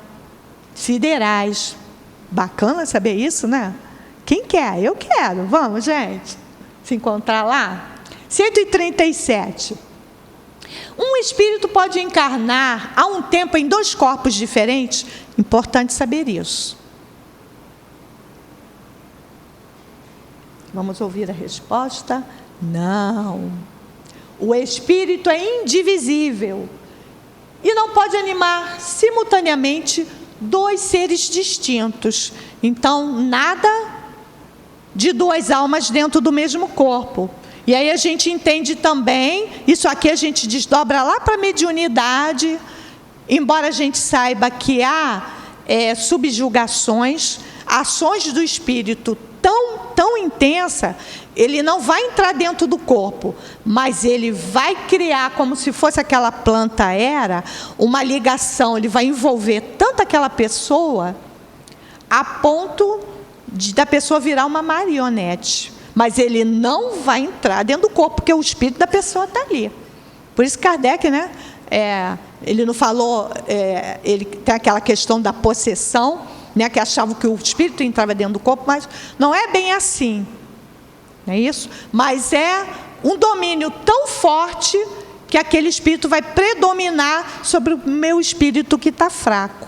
siderais. Bacana saber isso, né? Quem quer? Eu quero. Vamos, gente, se encontrar lá. 137. Um espírito pode encarnar a um tempo em 2 corpos diferentes? Importante saber isso. Vamos ouvir a resposta? Não. O espírito é indivisível e não pode animar simultaneamente 2 seres distintos. Então, nada de 2 almas dentro do mesmo corpo. E aí a gente entende também, isso aqui a gente desdobra lá para a mediunidade, embora a gente saiba que há subjugações, ações do espírito tão intensa, ele não vai entrar dentro do corpo, mas ele vai criar, como se fosse aquela planta era, uma ligação, ele vai envolver tanto aquela pessoa, a ponto da pessoa virar uma marionete. Mas ele não vai entrar dentro do corpo, porque o espírito da pessoa está ali. Por isso Kardec, né, ele não falou, ele tem aquela questão da possessão, né, que achavam que o espírito entrava dentro do corpo, mas não é bem assim. Não é isso? Mas é um domínio tão forte que aquele espírito vai predominar sobre o meu espírito que está fraco.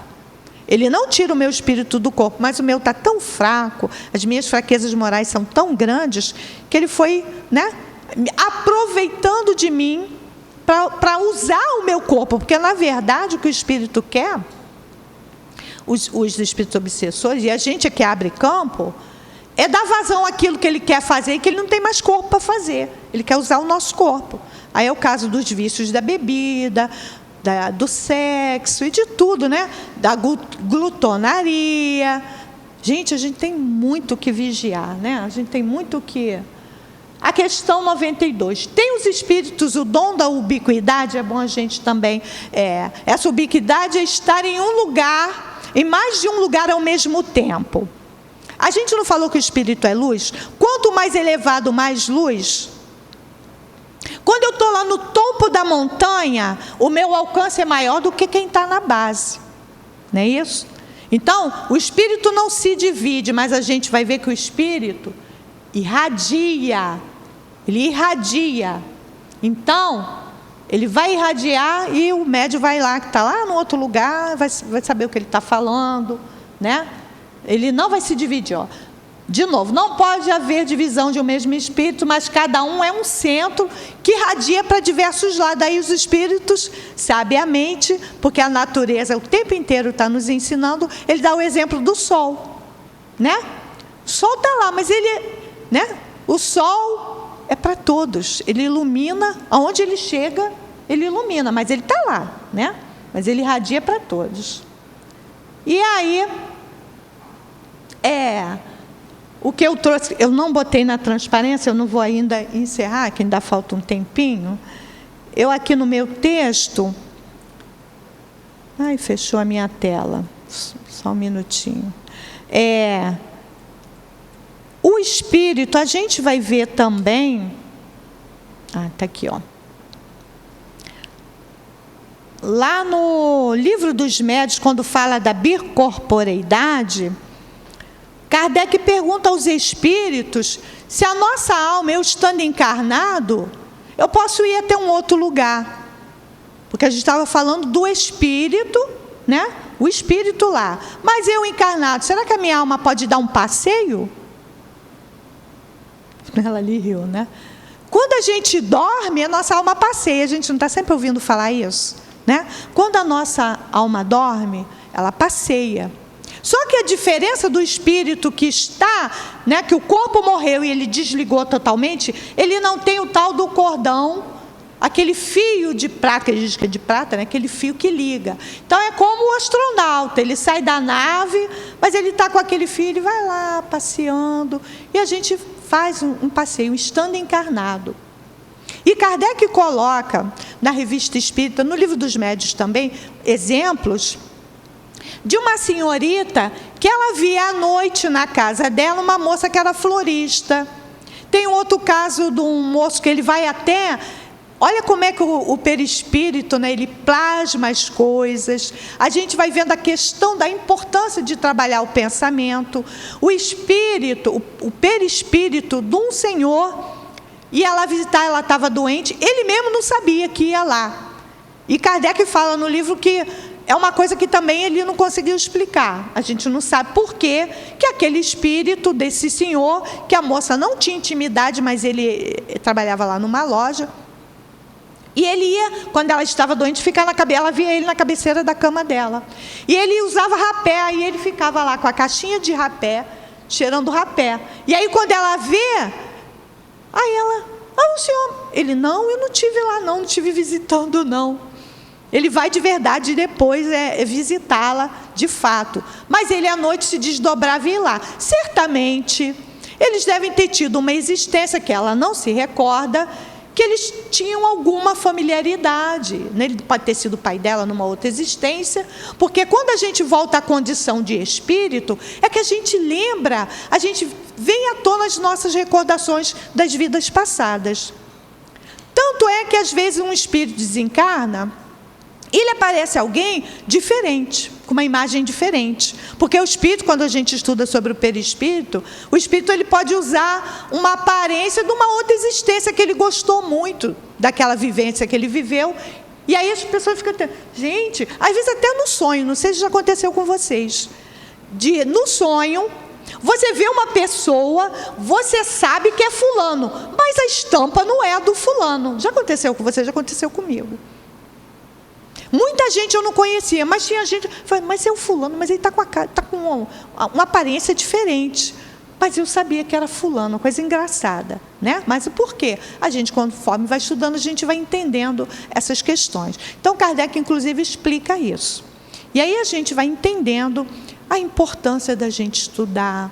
Ele não tira o meu espírito do corpo, mas o meu está tão fraco, as minhas fraquezas morais são tão grandes, que ele foi, né, aproveitando de mim para usar o meu corpo. Porque, na verdade, o que o espírito quer, os espíritos obsessores, e a gente é que abre campo, é dar vazão àquilo que ele quer fazer e que ele não tem mais corpo para fazer. Ele quer usar o nosso corpo. Aí é o caso dos vícios da bebida, do sexo e de tudo, né? Da glutonaria. Gente, a gente tem muito que vigiar, né? A gente tem muito que... A questão 92. Tem os espíritos o dom da ubiquidade? É bom a gente também... essa ubiquidade é estar em um lugar, em mais de um lugar ao mesmo tempo. A gente não falou que o espírito é luz? Quanto mais elevado, mais luz... Quando eu estou lá no topo da montanha, o meu alcance é maior do que quem está na base. Não é isso? Então, o espírito não se divide, mas a gente vai ver que o espírito irradia. Ele irradia. Então, ele vai irradiar e o médium vai lá, que está lá no outro lugar, vai saber o que ele está falando, né? Ele não vai se dividir, ó. De novo, não pode haver divisão de um mesmo espírito, mas cada um é um centro que irradia para diversos lados. Aí os espíritos, sabiamente, porque a natureza o tempo inteiro está nos ensinando, ele dá o exemplo do sol, né? O sol está lá, mas ele, né? O sol é para todos, ele ilumina, aonde ele chega, ele ilumina, mas ele está lá, né? Mas ele irradia para todos. E aí, o que eu trouxe, eu não botei na transparência, eu não vou ainda encerrar, que ainda falta um tempinho. Eu aqui no meu texto... Ai, fechou a minha tela. Só um minutinho. O espírito, a gente vai ver também... está aqui, ó. Lá no Livro dos Médiuns, quando fala da bicorporeidade... Kardec pergunta aos espíritos se a nossa alma, eu estando encarnado, eu posso ir até um outro lugar. Porque a gente estava falando do espírito, né? O espírito lá. Mas eu encarnado, será que a minha alma pode dar um passeio? Ela ali riu, né? Quando a gente dorme, a nossa alma passeia. A gente não está sempre ouvindo falar isso, né? Quando a nossa alma dorme, ela passeia. Só que a diferença do espírito que está, né, que o corpo morreu e ele desligou totalmente, ele não tem o tal do cordão, aquele fio de prata, que a gente diz que é de prata, né, aquele fio que liga. Então é como o astronauta, ele sai da nave, mas ele está com aquele fio, ele vai lá passeando, e a gente faz um passeio, estando encarnado. E Kardec coloca na Revista Espírita, no Livro dos Médiuns também, exemplos de uma senhorita que ela via à noite na casa dela uma moça que era florista. Tem outro caso de um moço que ele vai até... Olha como é que o perispírito, né, ele plasma as coisas. A gente vai vendo a questão da importância de trabalhar o pensamento. O espírito, o perispírito de um senhor, ia lá visitar, ela estava doente, ele mesmo não sabia que ia lá. E Kardec fala no livro que é uma coisa que também ele não conseguiu explicar. A gente não sabe por quê que aquele espírito desse senhor, que a moça não tinha intimidade, mas ele trabalhava lá numa loja, e ele ia, quando ela estava doente, ficar na cabeça, ela via ele na cabeceira da cama dela. E ele usava rapé, aí ele ficava lá com a caixinha de rapé, cheirando rapé. E aí quando ela vê, aí ela, o senhor, ele, não, eu não tive lá não tive visitando não. Ele vai de verdade depois visitá-la de fato. Mas ele à noite se desdobrava e ia lá. Certamente, eles devem ter tido uma existência que ela não se recorda, que eles tinham alguma familiaridade. Ele pode ter sido o pai dela numa outra existência, porque quando a gente volta à condição de espírito, é que a gente lembra, a gente vem à tona as nossas recordações das vidas passadas. Tanto é que às vezes um espírito desencarna, ele aparece alguém diferente, com uma imagem diferente. Porque o espírito, quando a gente estuda sobre o perispírito, o espírito ele pode usar uma aparência de uma outra existência que ele gostou muito daquela vivência que ele viveu. E aí as pessoas ficam... Gente, às vezes até no sonho, não sei se já aconteceu com vocês. No sonho, você vê uma pessoa, você sabe que é fulano, mas a estampa não é a do fulano. Já aconteceu com você? Já aconteceu comigo. Muita gente eu não conhecia, mas tinha gente que falava, mas é o fulano, mas ele está com uma aparência diferente. Mas eu sabia que era fulano, uma coisa engraçada, né? Mas por quê? A gente, conforme vai estudando, a gente vai entendendo essas questões. Então, Kardec, inclusive, explica isso. E aí a gente vai entendendo a importância da gente estudar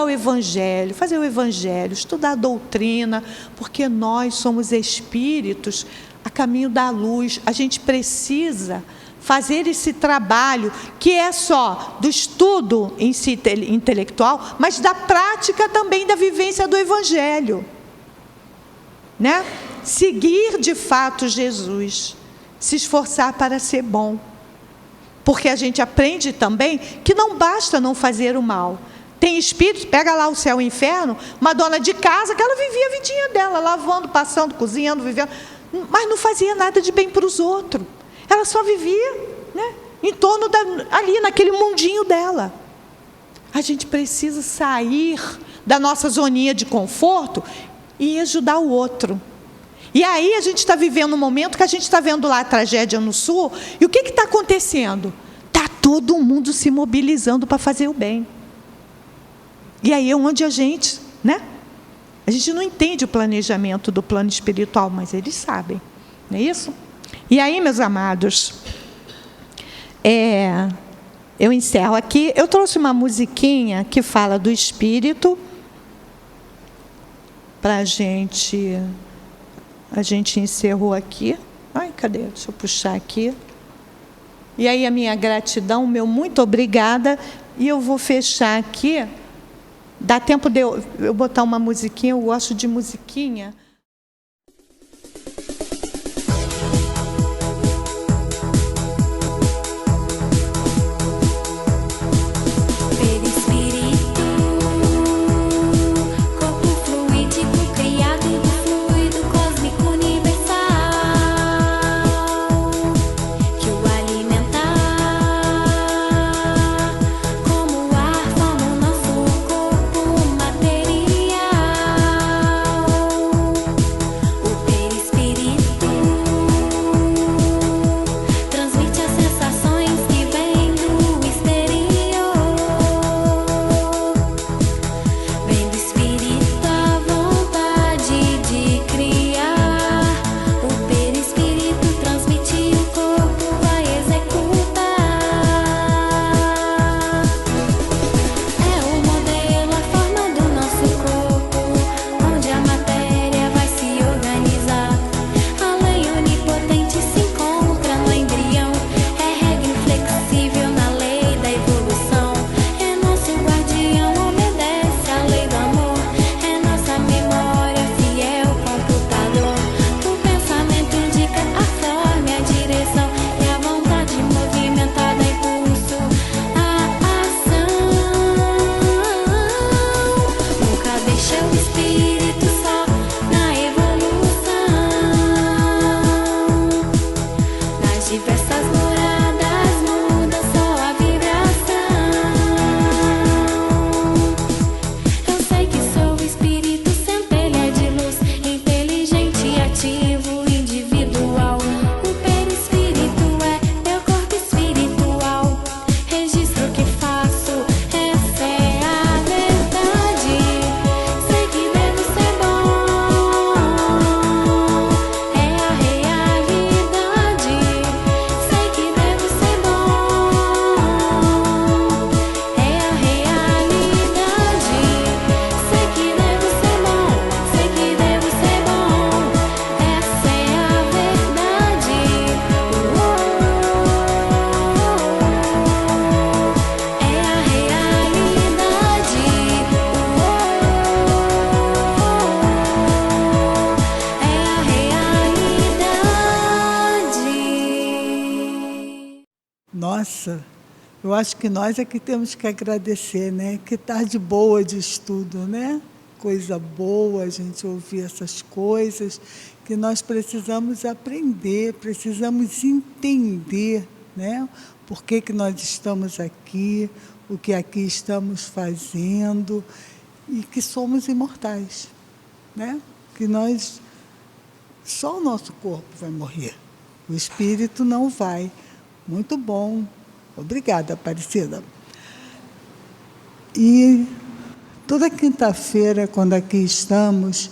o Evangelho, fazer o Evangelho, estudar a doutrina, porque nós somos espíritos a caminho da luz. A gente precisa fazer esse trabalho, que é só do estudo em si intelectual, mas da prática também da vivência do Evangelho, né? Seguir de fato Jesus, se esforçar para ser bom, porque a gente aprende também que não basta não fazer o mal. Tem espírito, pega lá o céu e o inferno, uma dona de casa que ela vivia a vidinha dela, lavando, passando, cozinhando, vivendo, mas não fazia nada de bem para os outros. Ela só vivia, né, em torno ali naquele mundinho dela. A gente precisa sair da nossa zoninha de conforto e ajudar o outro. E aí a gente está vivendo um momento que a gente está vendo lá a tragédia no Sul, e o que está acontecendo? Está todo mundo se mobilizando para fazer o bem. E aí é onde a gente, né? A gente não entende o planejamento do plano espiritual, mas eles sabem, não é isso? E aí, meus amados, eu encerro aqui. Eu trouxe uma musiquinha que fala do espírito, para a gente encerrou aqui. Ai, cadê? Deixa eu puxar aqui. E aí a minha gratidão, o meu muito obrigada, e eu vou fechar aqui. Dá tempo de eu botar uma musiquinha, eu gosto de musiquinha. Nossa, eu acho que nós é que temos que agradecer, né? Que tarde boa de estudo, né? Coisa boa a gente ouvir essas coisas que nós precisamos aprender, precisamos entender, né? Por que nós estamos aqui, o que aqui estamos fazendo e que somos imortais, né? Que nós, só o nosso corpo vai morrer, o espírito não vai. Muito bom. Obrigada, Aparecida. E toda quinta-feira, quando aqui estamos,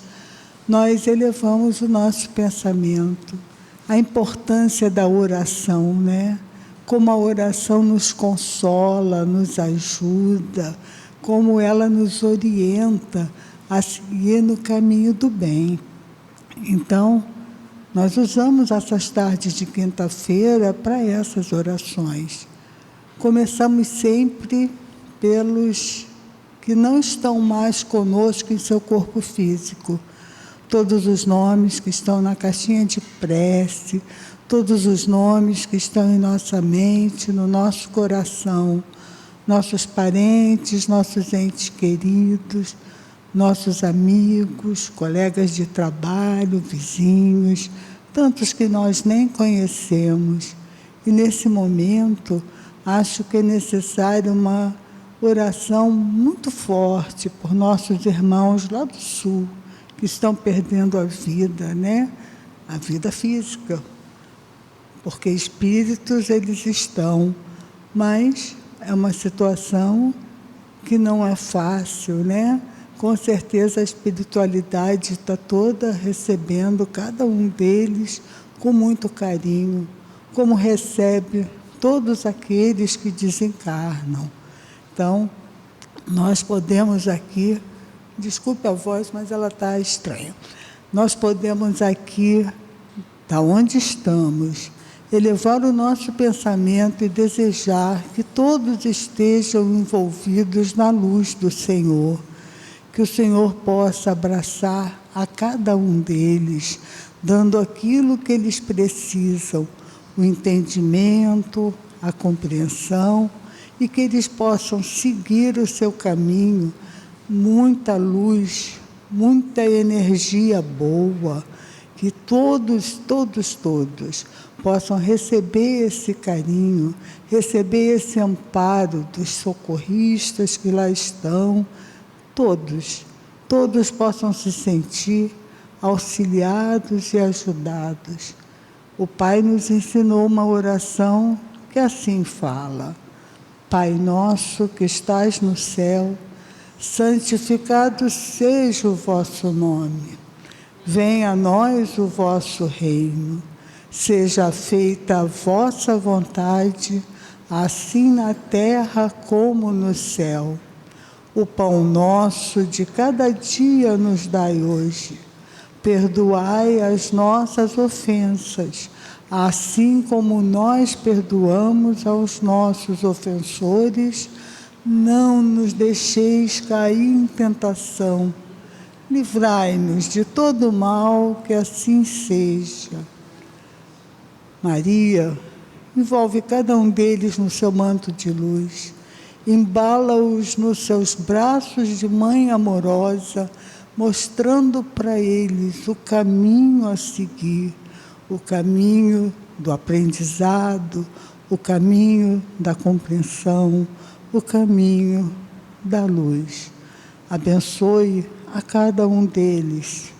nós elevamos o nosso pensamento, a importância da oração, né? Como a oração nos consola, nos ajuda, como ela nos orienta a seguir no caminho do bem. Então, nós usamos essas tardes de quinta-feira para essas orações. Começamos sempre pelos que não estão mais conosco em seu corpo físico. Todos os nomes que estão na caixinha de prece, todos os nomes que estão em nossa mente, no nosso coração, nossos parentes, nossos entes queridos, nossos amigos, colegas de trabalho, vizinhos, tantos que nós nem conhecemos. E nesse momento, acho que é necessário uma oração muito forte por nossos irmãos lá do Sul, que estão perdendo a vida, né? A vida física. Porque espíritos eles estão, mas é uma situação que não é fácil, né? Com certeza a espiritualidade está toda recebendo cada um deles com muito carinho, como recebe todos aqueles que desencarnam. Então, nós podemos aqui, desculpe a voz, mas ela está estranha. Nós podemos aqui, da onde estamos, elevar o nosso pensamento e desejar que todos estejam envolvidos na luz do Senhor, que o Senhor possa abraçar a cada um deles, dando aquilo que eles precisam, o entendimento, a compreensão, e que eles possam seguir o seu caminho, muita luz, muita energia boa, que todos possam receber esse carinho, receber esse amparo dos socorristas que lá estão, todos possam se sentir auxiliados e ajudados. O Pai nos ensinou uma oração que assim fala: Pai nosso que estás no céu, santificado seja o vosso nome. Venha a nós o vosso reino. Seja feita a vossa vontade, assim na terra como no céu. O pão nosso de cada dia nos dai hoje. Perdoai as nossas ofensas, assim como nós perdoamos aos nossos ofensores. Não nos deixeis cair em tentação. Livrai-nos de todo mal, que assim seja. Maria, envolve cada um deles no seu manto de luz. Embala-os nos seus braços de mãe amorosa, mostrando para eles o caminho a seguir, o caminho do aprendizado, o caminho da compreensão, o caminho da luz. Abençoe a cada um deles,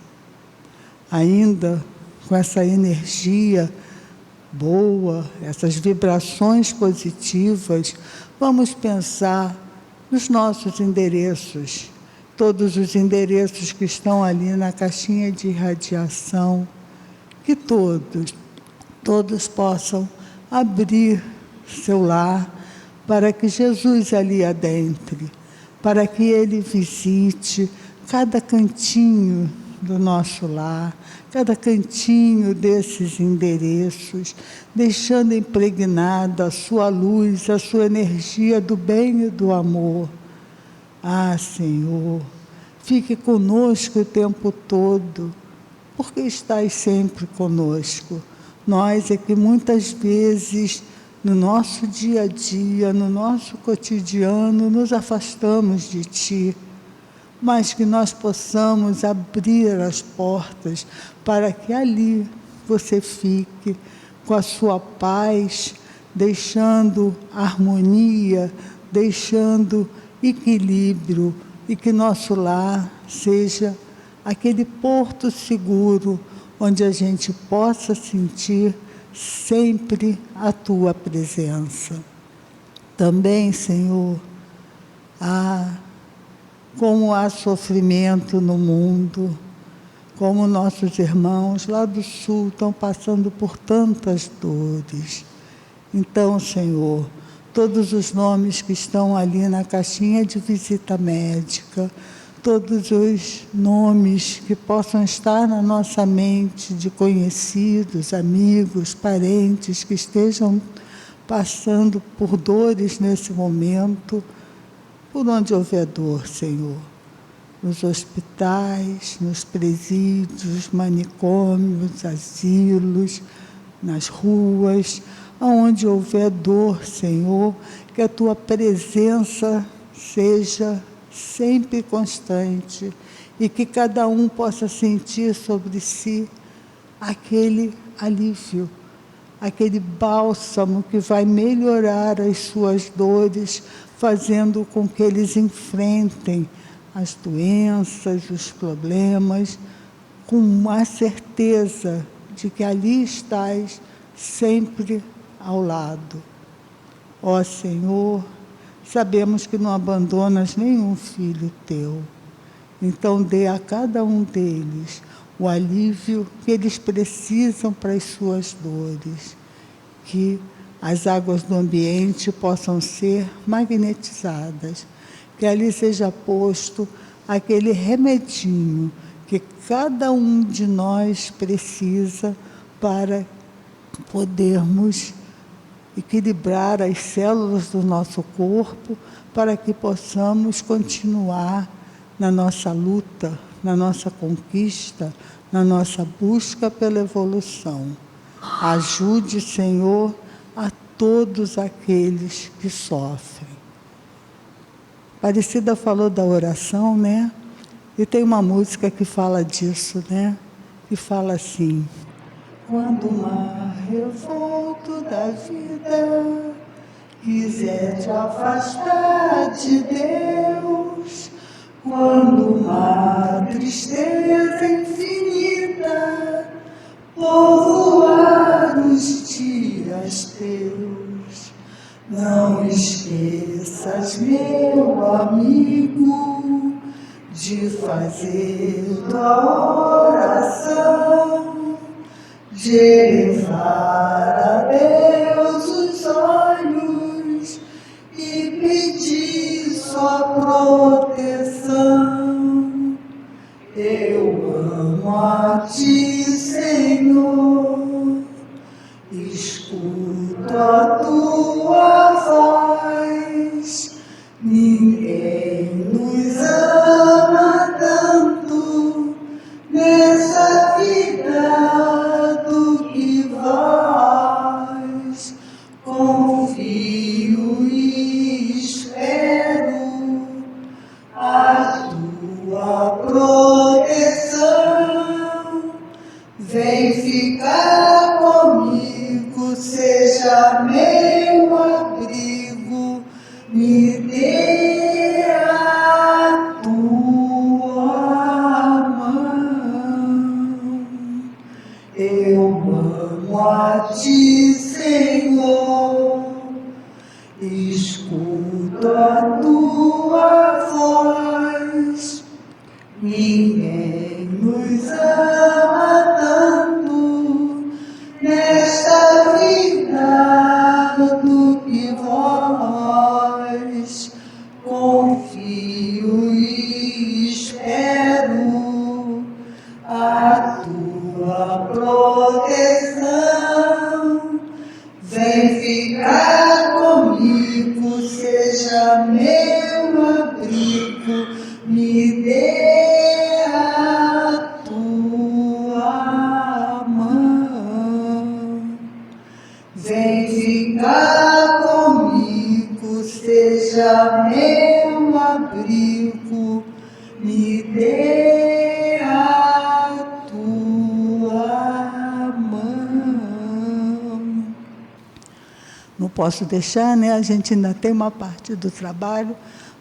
ainda com essa energia boa, essas vibrações positivas. Vamos pensar nos nossos endereços, todos os endereços que estão ali na caixinha de radiação, que todos possam abrir seu lar para que Jesus ali adentre, para que Ele visite cada cantinho do nosso lar, cada cantinho desses endereços, deixando impregnada a sua luz, a sua energia do bem e do amor. Ah, Senhor, fique conosco o tempo todo, porque estás sempre conosco. Nós é que muitas vezes no nosso dia a dia, no nosso cotidiano, nos afastamos de Ti, mas que nós possamos abrir as portas para que ali você fique com a sua paz, deixando harmonia, deixando equilíbrio, e que nosso lar seja aquele porto seguro onde a gente possa sentir sempre a Tua presença. Também, Senhor, como há sofrimento no mundo, como nossos irmãos lá do Sul estão passando por tantas dores. Então, Senhor, todos os nomes que estão ali na caixinha de visita médica, todos os nomes que possam estar na nossa mente de conhecidos, amigos, parentes que estejam passando por dores nesse momento, por onde houver dor, Senhor, nos hospitais, nos presídios, manicômios, asilos, nas ruas, aonde houver dor, Senhor, que a Tua presença seja sempre constante e que cada um possa sentir sobre si aquele alívio, aquele bálsamo que vai melhorar as suas dores, fazendo com que eles enfrentem as doenças, os problemas, com a certeza de que ali estás sempre ao lado. Ó Senhor, sabemos que não abandonas nenhum filho Teu. Então dê a cada um deles o alívio que eles precisam para as suas dores. Que as águas do ambiente possam ser magnetizadas. Que ali seja posto aquele remedinho que cada um de nós precisa para podermos equilibrar as células do nosso corpo, para que possamos continuar na nossa luta, na nossa conquista, na nossa busca pela evolução. Ajude, Senhor, a todos aqueles que sofrem. Aparecida falou da oração, né? E tem uma música que fala disso, né? Que fala assim: quando o mar revolto da vida quiser te afastar de Deus, quando uma tristeza infinita povoar os dias teus, não esqueças, meu amigo, de fazer tua oração, de elevar a Deus os olhos e pedir sua proteção. Eu amo a Ti, Senhor, escuto a Tua voz, ninguém nos ama tanto nessa vida do que Vós. Confio e espero a Tua proteção. Vem ficar comigo, seja meu abrigo, me dê a Tua mão. Eu amo a Ti, Senhor, seja meu abrigo, me dê a tua mão. Não posso deixar, né? A gente ainda tem uma parte do trabalho,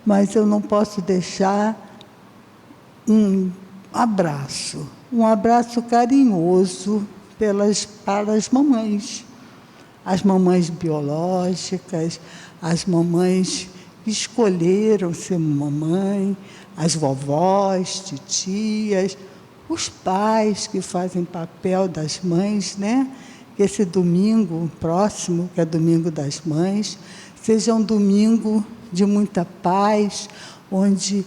mas eu não posso deixar um abraço carinhoso para as mamães. As mamães biológicas, as mamães que escolheram ser mamãe, as vovós, titias, os pais que fazem papel das mães, né? Que esse domingo próximo, que é domingo das mães, seja um domingo de muita paz, onde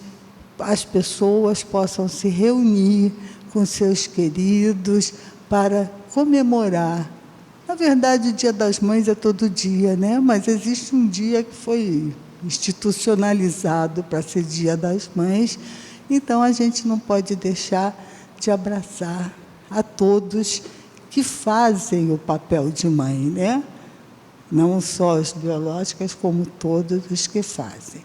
as pessoas possam se reunir com seus queridos para comemorar. Na verdade, o Dia das Mães é todo dia, né? Mas existe um dia que foi institucionalizado para ser Dia das Mães, então a gente não pode deixar de abraçar a todos que fazem o papel de mãe, né? Não só as biológicas, como todos os que fazem.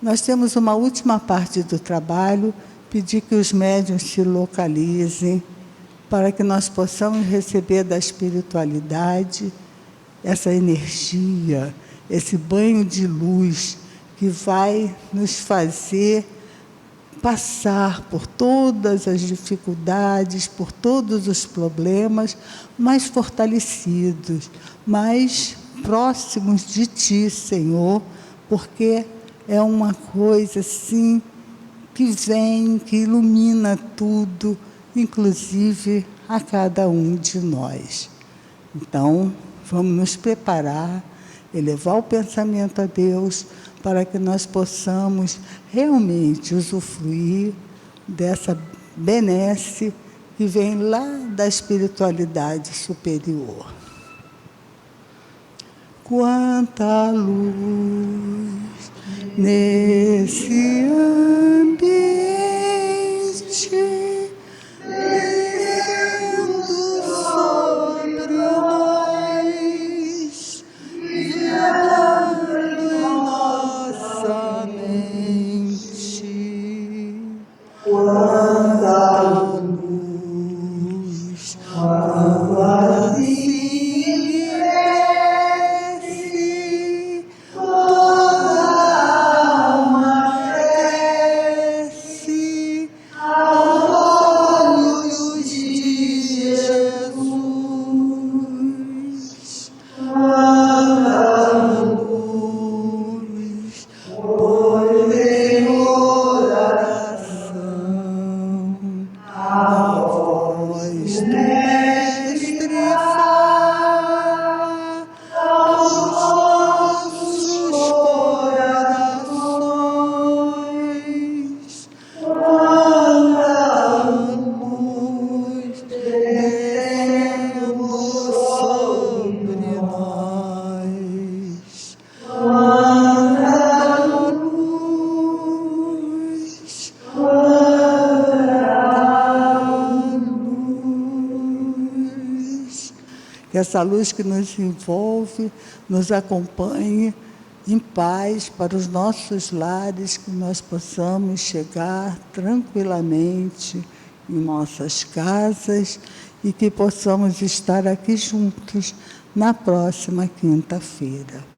Nós temos uma última parte do trabalho, pedir que os médiuns se localizem, para que nós possamos receber da espiritualidade essa energia, esse banho de luz que vai nos fazer passar por todas as dificuldades, por todos os problemas, mais fortalecidos, mais próximos de Ti, Senhor, porque é uma coisa assim que vem, que ilumina tudo, inclusive a cada um de nós. Então, vamos nos preparar, elevar o pensamento a Deus, para que nós possamos realmente usufruir dessa benesse que vem lá da espiritualidade superior. Quanta luz nesse ambiente, que essa luz que nos envolve, nos acompanhe em paz para os nossos lares, que nós possamos chegar tranquilamente em nossas casas e que possamos estar aqui juntos na próxima quinta-feira.